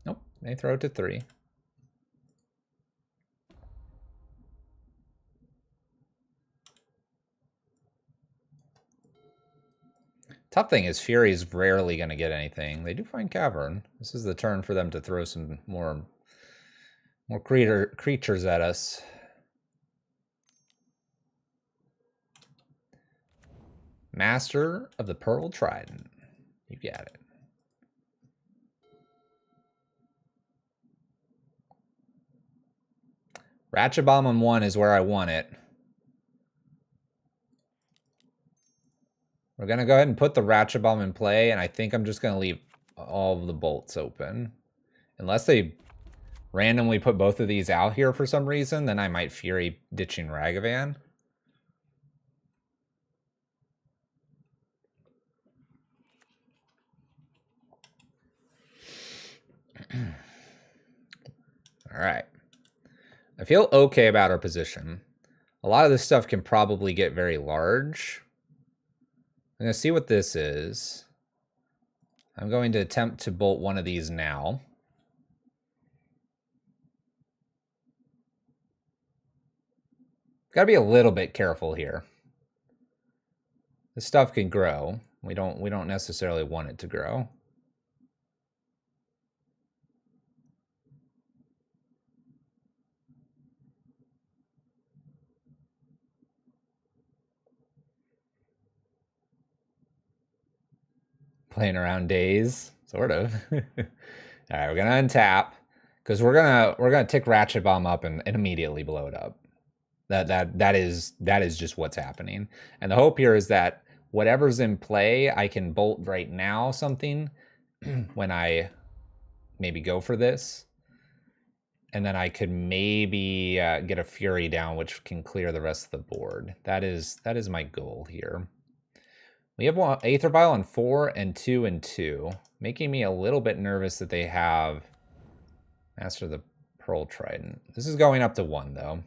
Nope. They throw it to 3. Tough thing is Fury's rarely going to get anything. They do find Cavern. This is the turn for them to throw some more creatures at us. Master of the Pearl Trident. You got it. Ratchet Bomb on 1 is where I want it. We're going to go ahead and put the Ratchet Bomb in play, and I think I'm just going to leave all of the bolts open. Unless they randomly put both of these out here for some reason, then I might Fury ditching Ragavan. All right. I feel okay about our position. A lot of this stuff can probably get very large. I'm going to see what this is. I'm going to attempt to bolt one of these now. Got to be a little bit careful here. This stuff can grow. We don't necessarily want it to grow. Playing around days, sort of. All right, we're gonna untap because we're gonna tick Ratchet Bomb up and immediately blow it up. That is just what's happening. And the hope here is that whatever's in play, I can bolt right now something when I maybe go for this, and then I could maybe get a Fury down, which can clear the rest of the board. That is my goal here. We have one Aether Vial on 4 and 2 and 2, making me a little bit nervous that they have Master of the Pearl Trident. This is going up to 1, though.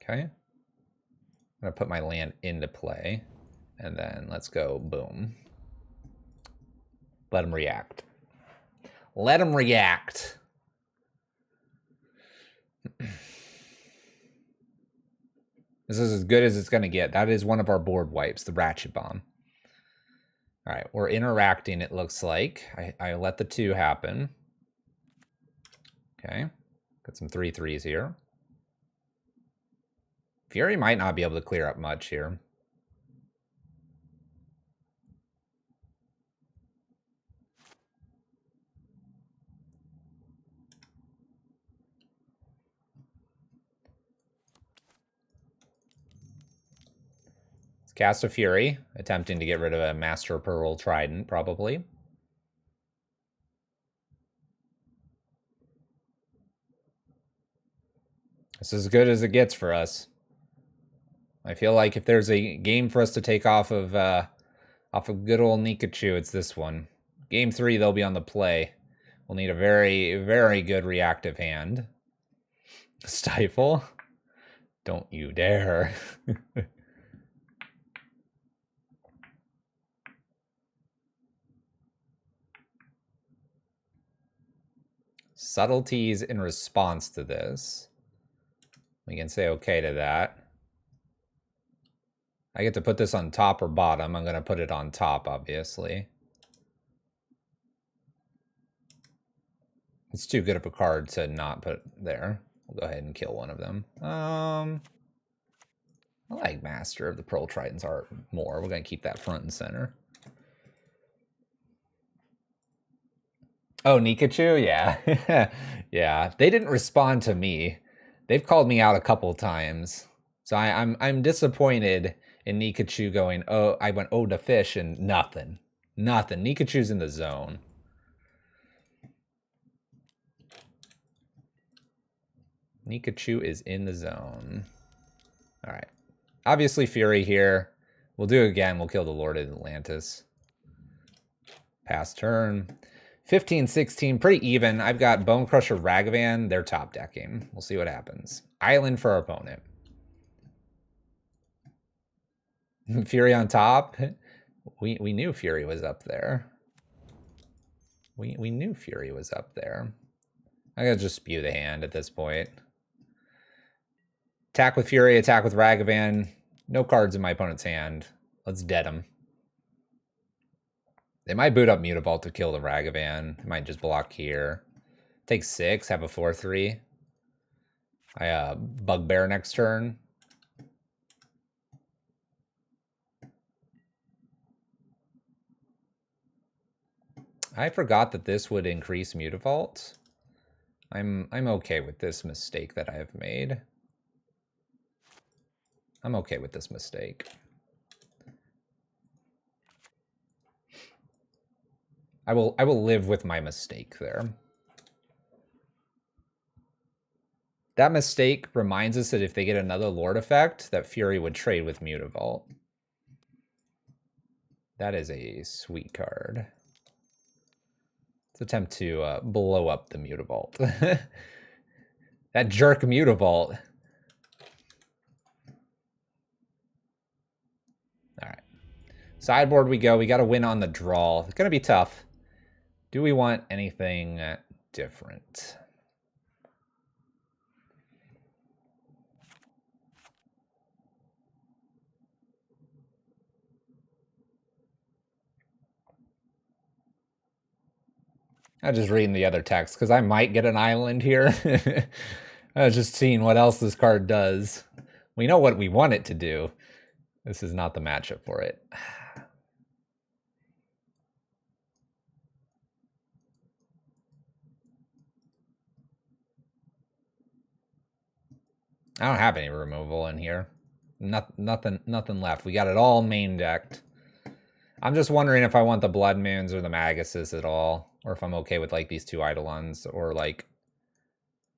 Okay. I'm going to put my land into play, and then let's go boom. Let him react. Let him react. This is as good as it's going to get. That is one of our board wipes, the Ratchet Bomb. All right, we're interacting, it looks like. I let the 2 happen. Okay, got some 3/3s here. Fury might not be able to clear up much here. Cast of Fury, attempting to get rid of a Master Pearl Trident, probably. This is as good as it gets for us. I feel like if there's a game for us to take off of good old Nikachu, it's this one. Game 3, they'll be on the play. We'll need a very, very good reactive hand. Stifle? Don't you dare. Subtleties in response to this. We can say okay to that. I get to put this on top or bottom. I'm going to put it on top, obviously. It's too good of a card to not put there. We'll go ahead and kill one of them. I like Master of the Pearl Trident's art more. We're going to keep that front and center. Oh, Nikachu? Yeah. Yeah. They didn't respond to me. They've called me out a couple times. So I'm disappointed in Nikachu going, oh, I went, oh, to fish, and nothing. Nothing. Nikachu's in the zone. Nikachu is in the zone. All right. Obviously, Fury here. We'll do it again. We'll kill the Lord of Atlantis. Pass turn. 15-16, pretty even. I've got Bone Crusher, Ragavan. They're top decking. We'll see what happens. Island for our opponent. Fury on top. We knew Fury was up there. We knew Fury was up there. I gotta just spew the hand at this point. Attack with Fury, attack with Ragavan. No cards in my opponent's hand. Let's dead him. They might boot up Mutavault to kill the Ragavan. They might just block here. Take 6, have a 4-3. I Bugbear next turn. I forgot that this would increase Mutavault. I'm okay with this mistake that I have made. I'm okay with this mistake. I will live with my mistake there. That mistake reminds us that if they get another Lord effect, that Fury would trade with Mutavault. That is a sweet card. Let's attempt to blow up the Mutavault. That jerk Mutavault. All right. Sideboard we go. We got to win on the draw. It's going to be tough. Do we want anything different? I'm just reading the other text because I might get an island here. I was just seeing what else this card does. We know what we want it to do. This is not the matchup for it. I don't have any removal in here. Nothing left. We got it all main decked. I'm just wondering if I want the Blood Moons or the Maguses at all, or if I'm okay with like these 2 Eidolons, or like,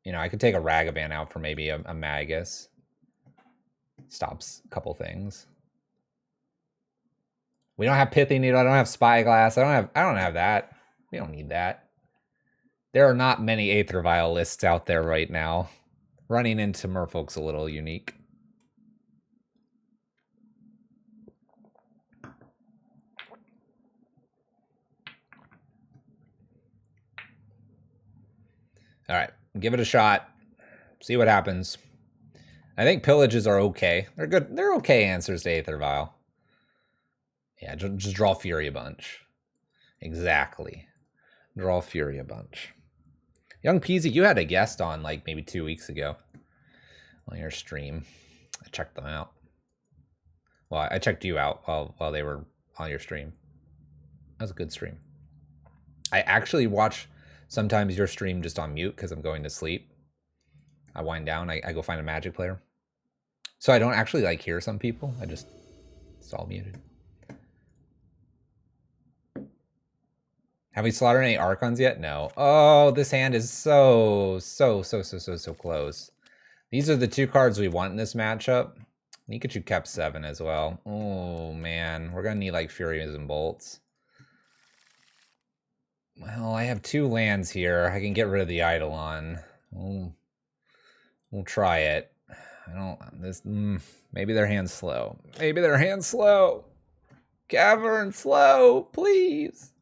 you know, I could take a Ragavan out for maybe a Magus. Stops a couple things. We don't have Pithy Needle. I don't have Spyglass. I don't have that. We don't need that. There are not many Aether Vial lists out there right now. Running into Merfolk's a little unique. All right, give it a shot. See what happens. I think Pillages are okay. They're good. They're okay answers to Aether Vial. Yeah, just draw Fury a bunch. Exactly. Draw Fury a bunch. Young Peasy, you had a guest on like maybe 2 weeks ago on your stream. I checked them out. Well, I checked you out while they were on your stream. That was a good stream. I actually watch sometimes your stream just on mute because I'm going to sleep. I wind down. I go find a Magic player. So I don't actually like hear some people. I just It's all muted. Have we slaughtered any Archons yet? No. Oh, this hand is so close. These are the two cards we want in this matchup. Nikachu kept 7 as well. Oh, man. We're going to need, like, Furies and Bolts. Well, I have 2 lands here. I can get rid of the Eidolon. We'll try it. I don't... maybe their hand's slow. Maybe their hand's slow. Cavern, slow, please.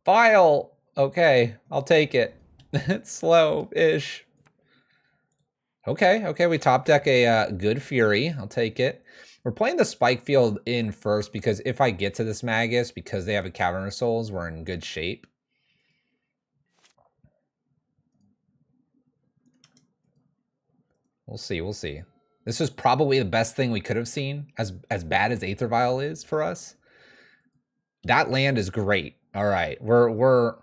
File. Okay, I'll take it. It's slow-ish. Okay, we top deck a good Fury. I'll take it. We're playing the Spike Field in first because if I get to this Magus, because they have a Cavern of Souls, we're in good shape. We'll see. This is probably the best thing we could have seen, as bad as Aether Vial is for us. That land is great. All right, we're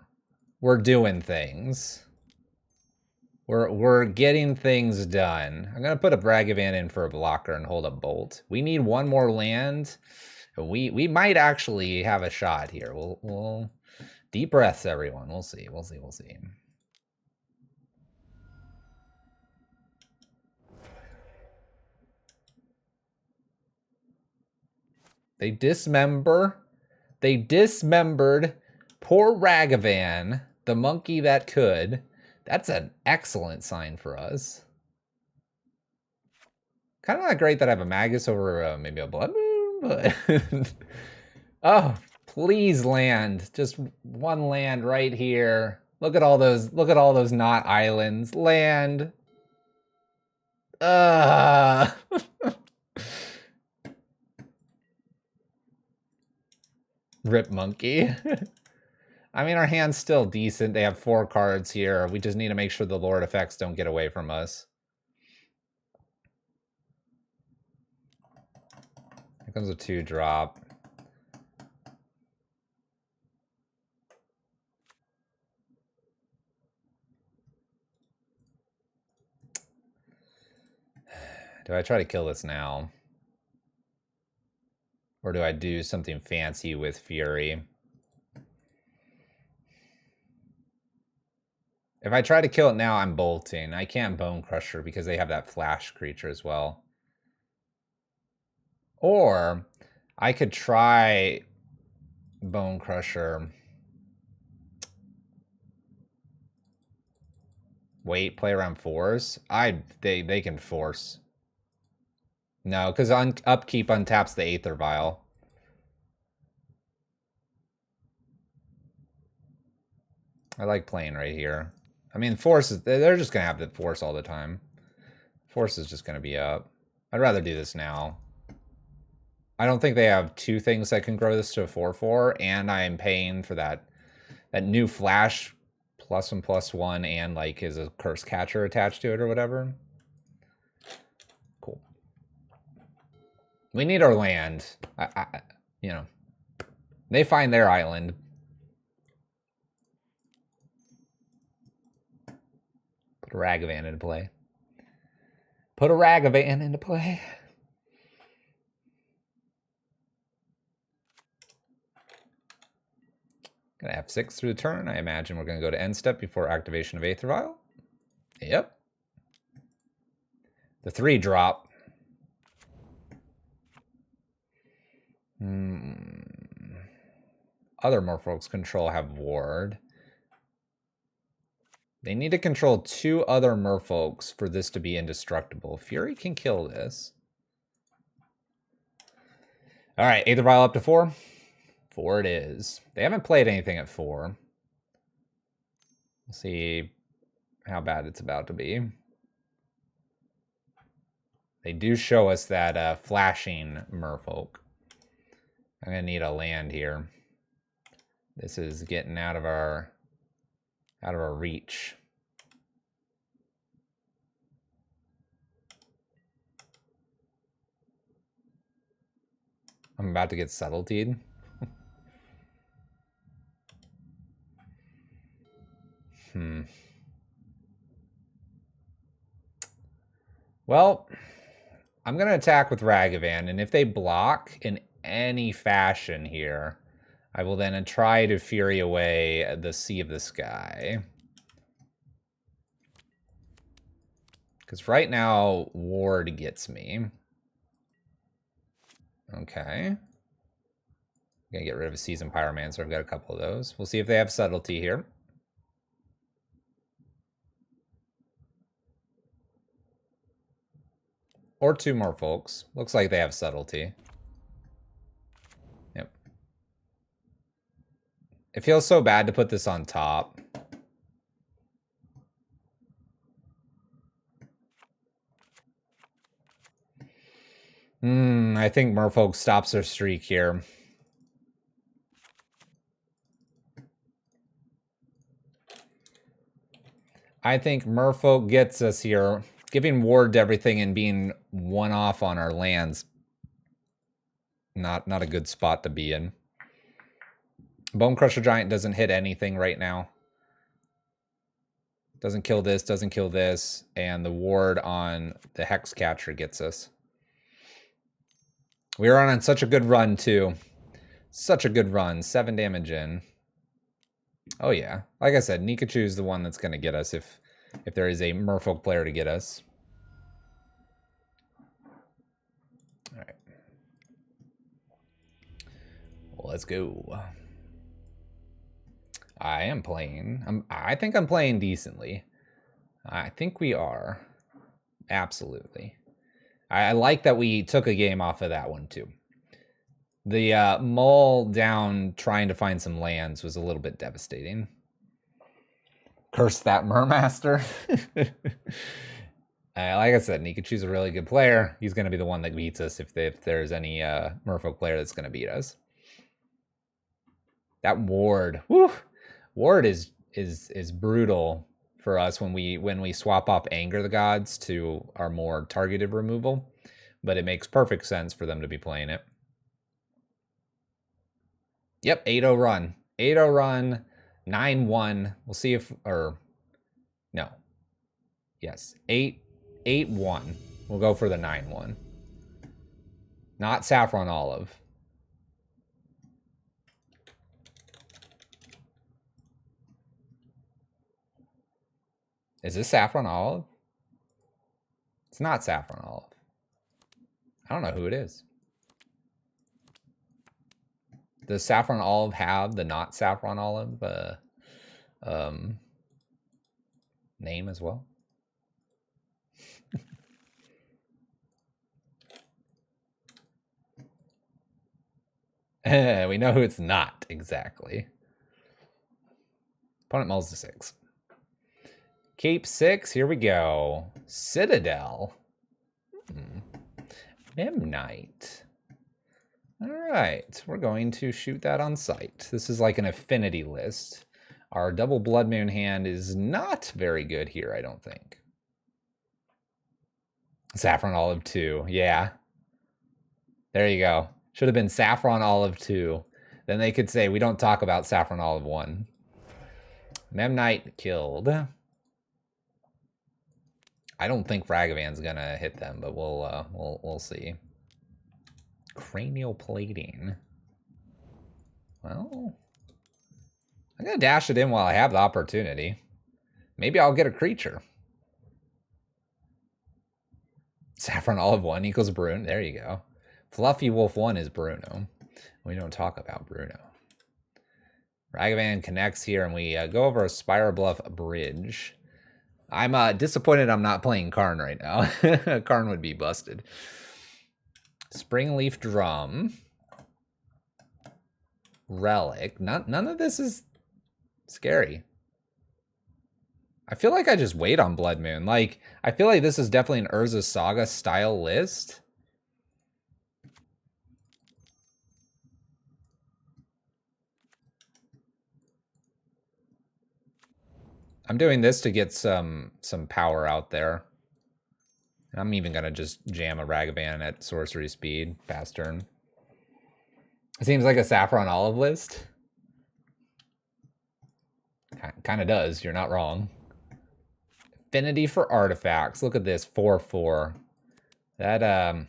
doing things. We're getting things done. I'm gonna put a Ragavan in for a blocker and hold a Bolt. We need one more land. We might actually have a shot here. We'll deep breaths, everyone. We'll see. They dismembered poor Ragavan, the monkey that could. That's an excellent sign for us. Kind of not great that I have a Magus over maybe a Blood Moon, but... oh, please land. Just one land right here. Look at all those not islands. Land. Rip monkey. I mean, our hand's still decent. They have 4 cards here. We just need to make sure the Lord effects don't get away from us. Here comes a 2-drop. Do I try to kill this now? Or do I do something fancy with Fury? If I try to kill it now, I'm bolting. I can't Bone Crusher because they have that flash creature as well. Or I could try Bone Crusher. Wait, play around 4s? They can force. No, because upkeep untaps the Aether Vial. I like playing right here. I mean, force is, they're just going to have the force all the time. Force is just going to be up. I'd rather do this now. I don't think they have 2 things that can grow this to a 4/4, and I am paying for that new flash +1/+1 and like is a curse catcher attached to it or whatever. Cool. We need our land. You know, they find their island. Put a Ragavan into play. Gonna have 6 through the turn. I imagine we're gonna go to end step before activation of Aether Vial. Yep. The 3-drop. Other Merfolk's control have Ward. They need to control 2 other Merfolks for this to be indestructible. Fury can kill this. All right, Aether Vial up to 4. 4 it is. They haven't played anything at 4. We'll see how bad it's about to be. They do show us that flashing Merfolk. I'm gonna need a land here. This is getting out of our reach. I'm about to get subtletied. Well, I'm going to attack with Ragavan, and if they block in any fashion here, I will then try to Fury away the Sea of the Sky. Because right now, Ward gets me. Okay. Gonna get rid of a Seasoned Pyromancer. I've got a couple of those. We'll see if they have Subtlety here. Or two more folks. Looks like they have Subtlety. Yep. It feels so bad to put this on top. I think Merfolk stops their streak here. I think Merfolk gets us here. Giving Ward to everything and being one off on our lands. Not a good spot to be in. Bone Crusher Giant doesn't hit anything right now. Doesn't kill this, doesn't kill this. And the Ward on the Hex Catcher gets us. We are on such a good run, too. Such a good run. 7 damage in. Oh, yeah. Like I said, Nikachu is the one that's going to get us if there is a Merfolk player to get us. All right. Well, let's go. I am playing. I think I'm playing decently. I think we are. Absolutely. I like that we took a game off of that one, too. The mull down trying to find some lands was a little bit devastating. Curse that Mermaster. Like I said, Nikachu's a really good player. He's going to be the one that beats us if there's any Merfolk player that's going to beat us. That Ward. Woo! Ward is brutal for us when we swap off Anger the Gods to our more targeted removal. But it makes perfect sense for them to be playing it. Yep, 8-0 run. 8-0 run, 9-1. We'll see if, or, no. Yes, 8-1. We'll go for the 9-1. Not Saffron Olive. Is this Saffron Olive? It's not Saffron Olive. I don't know who it is. Does Saffron Olive have the not Saffron Olive name as well? We know who it's not, exactly. Opponent mulls to 6. Cape 6, here we go. Citadel. Memnite. All right, we're going to shoot that on sight. This is like an affinity list. Our double Blood Moon hand is not very good here, I don't think. Saffron Olive 2, yeah. There you go. Should have been Saffron Olive 2. Then they could say, we don't talk about Saffron Olive 1. Memnite killed. I don't think Ragavan's gonna hit them, but we'll see. Cranial plating. Well, I'm gonna dash it in while I have the opportunity. Maybe I'll get a creature. Saffron Olive 1 equals Bruno. There you go. Fluffy Wolf 1 is Bruno. We don't talk about Bruno. Ragavan connects here, and we go over a Spire Bluff Bridge. I'm disappointed I'm not playing Karn right now. Karn would be busted. Springleaf Drum. Relic. None of this is scary. I feel like I just wait on Blood Moon. Like, I feel like this is definitely an Urza Saga style list. I'm doing this to get some power out there. I'm even going to just jam a Ragavan at sorcery speed, fast turn. It seems like a Saffron Olive list. Kind of does, you're not wrong. Affinity for artifacts. Look at this, 4-4. That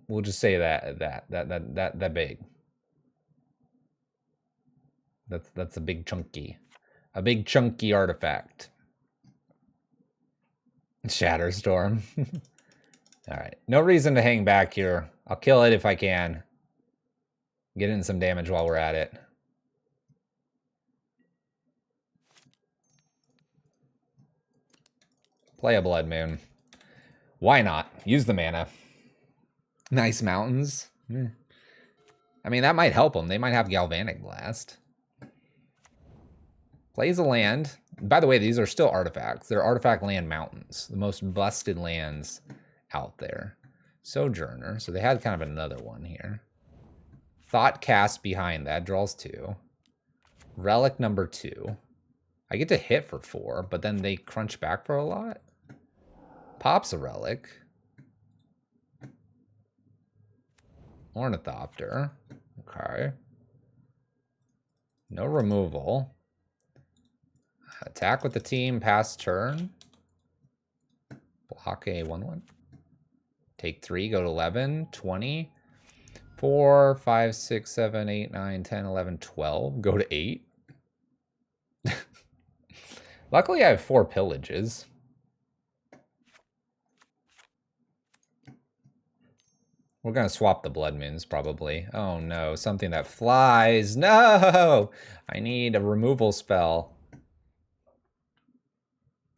we'll just say that big. That's a big chunky artifact. Shatterstorm. All right, no reason to hang back here. I'll kill it if I can. Get in some damage while we're at it. Play a Blood Moon. Why not? Use the mana. Nice mountains. I mean, that might help them. They might have Galvanic Blast. Plays a land. By the way, these are still artifacts. They're artifact land mountains. The most busted lands out there. Sojourner. So they had kind of another one here. Thought Cast behind that. Draws 2. Relic number 2. I get to hit for 4, but then they crunch back for a lot. Pops a Relic. Ornithopter. Okay. No removal. Attack with the team, pass turn. Block a 1/1. Take 3, go to 11, 20, 4, 5, 6, 7, 8, 9, 10, 11, 12. Go to 8. Luckily, I have 4 pillages. We're going to swap the Blood Moons, probably. Oh, no. Something that flies. No! I need a removal spell.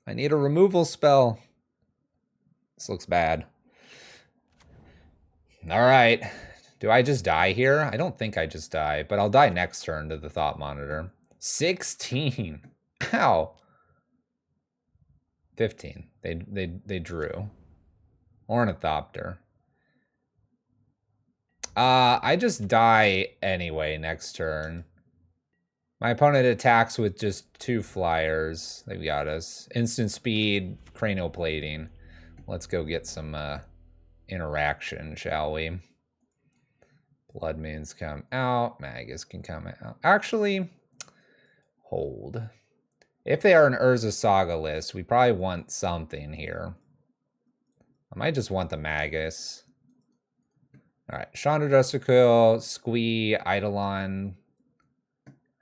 I need a removal spell. This looks bad. All right. Do I just die here? I don't think I just die, but I'll die next turn to the Thought Monitor. 16. Ow. 15. They drew. Ornithopter. I just die anyway next turn. My opponent attacks with just 2 flyers. They've got us. Instant speed, cranial plating. Let's go get some interaction, shall we? Blood Moons come out. Magus can come out. Actually, hold. If they are an Urza Saga list, we probably want something here. I might just want the Magus. All right, Chandra Dusterquill, Squee, Eidolon.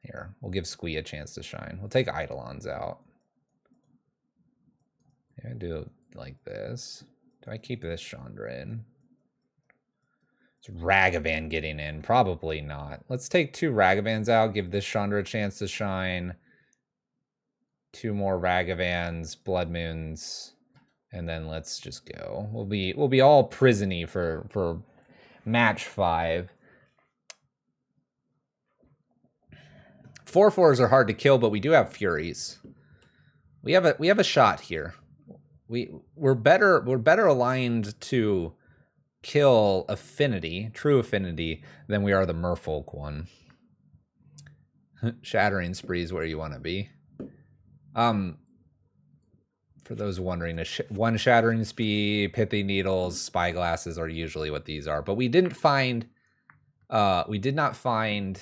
Here, we'll give Squee a chance to shine. We'll take Eidolons out. Yeah, do it like this. Do I keep this Chandra in? Is Ragavan getting in? Probably not. Let's take 2 Ragavans out, give this Chandra a chance to shine. 2 more Ragavans, Blood Moons, and then let's just go. We'll be all prisony for match 5. 4/4s are hard to kill, but we do have Furies. We have a shot here. We're better aligned to kill Affinity, True Affinity, than we are the Merfolk one. Shattering Spree is where you want to be. For those wondering, one Shattering Spree, Pithy Needles, Spyglasses are usually what these are. But we did not find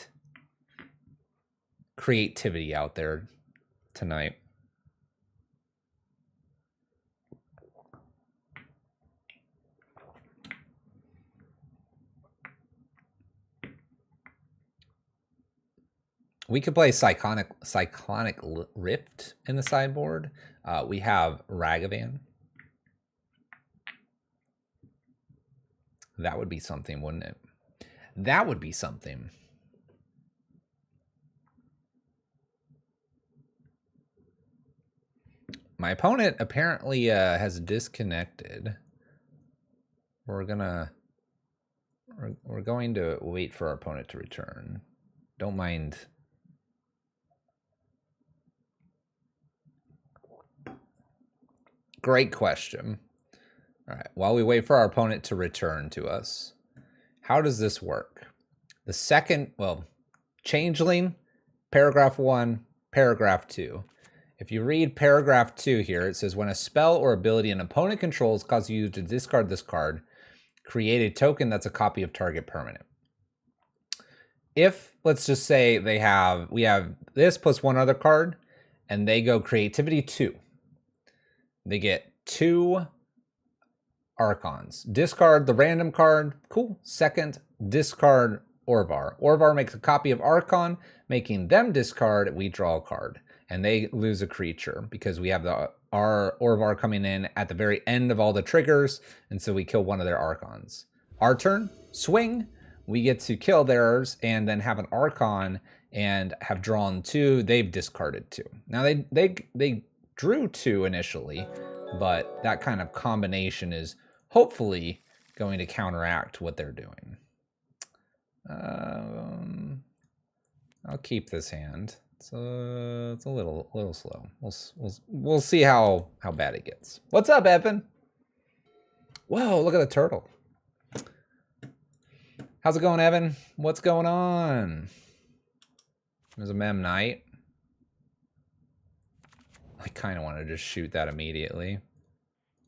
creativity out there tonight. We could play Cyclonic Rift in the sideboard. We have Ragavan. That would be something, wouldn't it? That would be something. My opponent apparently has disconnected. We're going to wait for our opponent to return. Don't mind. Great question. All right, while we wait for our opponent to return to us, how does this work? The second, Changeling, paragraph 1, paragraph 2. If you read paragraph 2 here, it says, when a spell or ability an opponent controls causes you to discard this card, create a token that's a copy of target permanent. If, let's just say we have this plus one other card, and they go creativity 2. They get 2 Archons. Discard the random card. Cool. Second, discard Orvar. Orvar makes a copy of Archon, making them discard. We draw a card, and they lose a creature because we have our Orvar coming in at the very end of all the triggers, and so we kill one of their Archons. Our turn, swing. We get to kill theirs and then have an Archon and have drawn 2. They've discarded 2. Now they drew 2 initially, but that kind of combination is hopefully going to counteract what they're doing. I'll keep this hand. It's a little slow. We'll see how bad it gets. What's up, Evan? Whoa, look at the turtle. How's it going, Evan? What's going on? There's a Mem Knight. I kind of want to just shoot that immediately.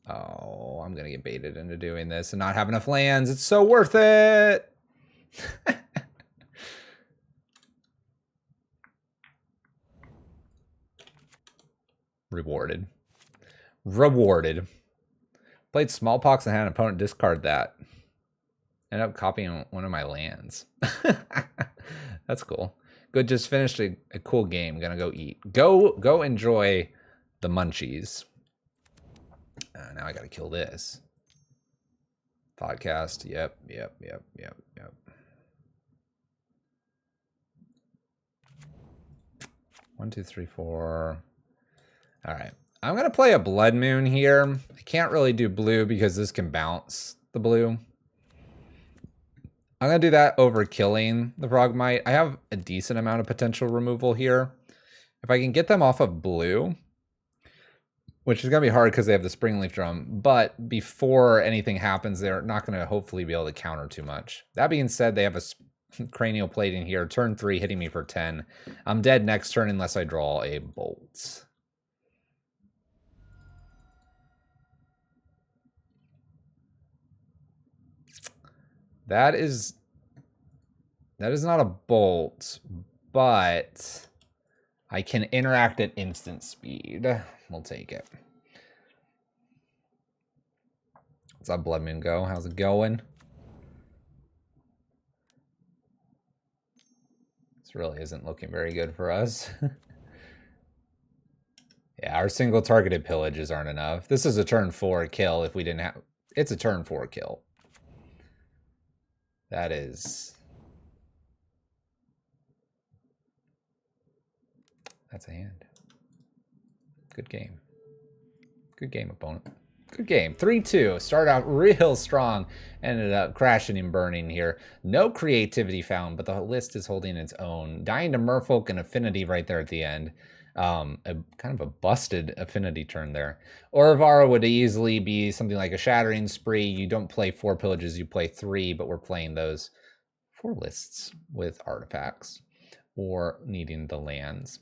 Oh, I'm going to get baited into doing this and not have enough lands. It's so worth it. Rewarded. Rewarded. Played Smallpox and had an opponent discard that. Ended up copying one of my lands. That's cool. Good, just finished a cool game. Gonna go eat. Go enjoy the munchies. Now I gotta kill this. Podcast. Yep. 1, 2, 3, 4. All right. I'm gonna play a Blood Moon here. I can't really do blue because this can bounce the blue. I'm gonna do that over killing the Frogmite. I have a decent amount of potential removal here. If I can get them off of blue, which is gonna be hard because they have the Springleaf Drum, but before anything happens, they're not gonna hopefully be able to counter too much. That being said, they have a Cranial Plating here. Turn 3, hitting me for 10. I'm dead next turn unless I draw a Bolt. That is not a Bolt, but I can interact at instant speed. We'll take it. What's up, Blood Moon Go? How's it going? This really isn't looking very good for us. Yeah, our single targeted pillages aren't enough. This is a turn 4 kill if we didn't have... It's a turn 4 kill. That is... That's a hand. Good game. Good game, opponent. Good game. 3-2. Started out real strong. Ended up crashing and burning here. No creativity found, but the list is holding its own. Dying to Merfolk and Affinity right there at the end. Kind of a busted Affinity turn there. Orvar would easily be something like a Shattering Spree. You don't play 4 pillages, you play 3, but we're playing those 4 lists with artifacts or needing the lands.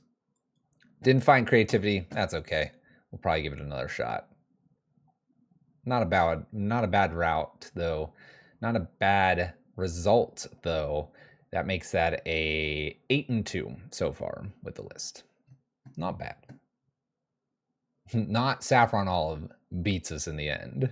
Didn't find creativity. That's okay. We'll probably give it another shot. Not a bad route though. Not a bad result though. That makes that a 8-2 so far with the list. Not bad. Not Saffron Olive beats us in the end.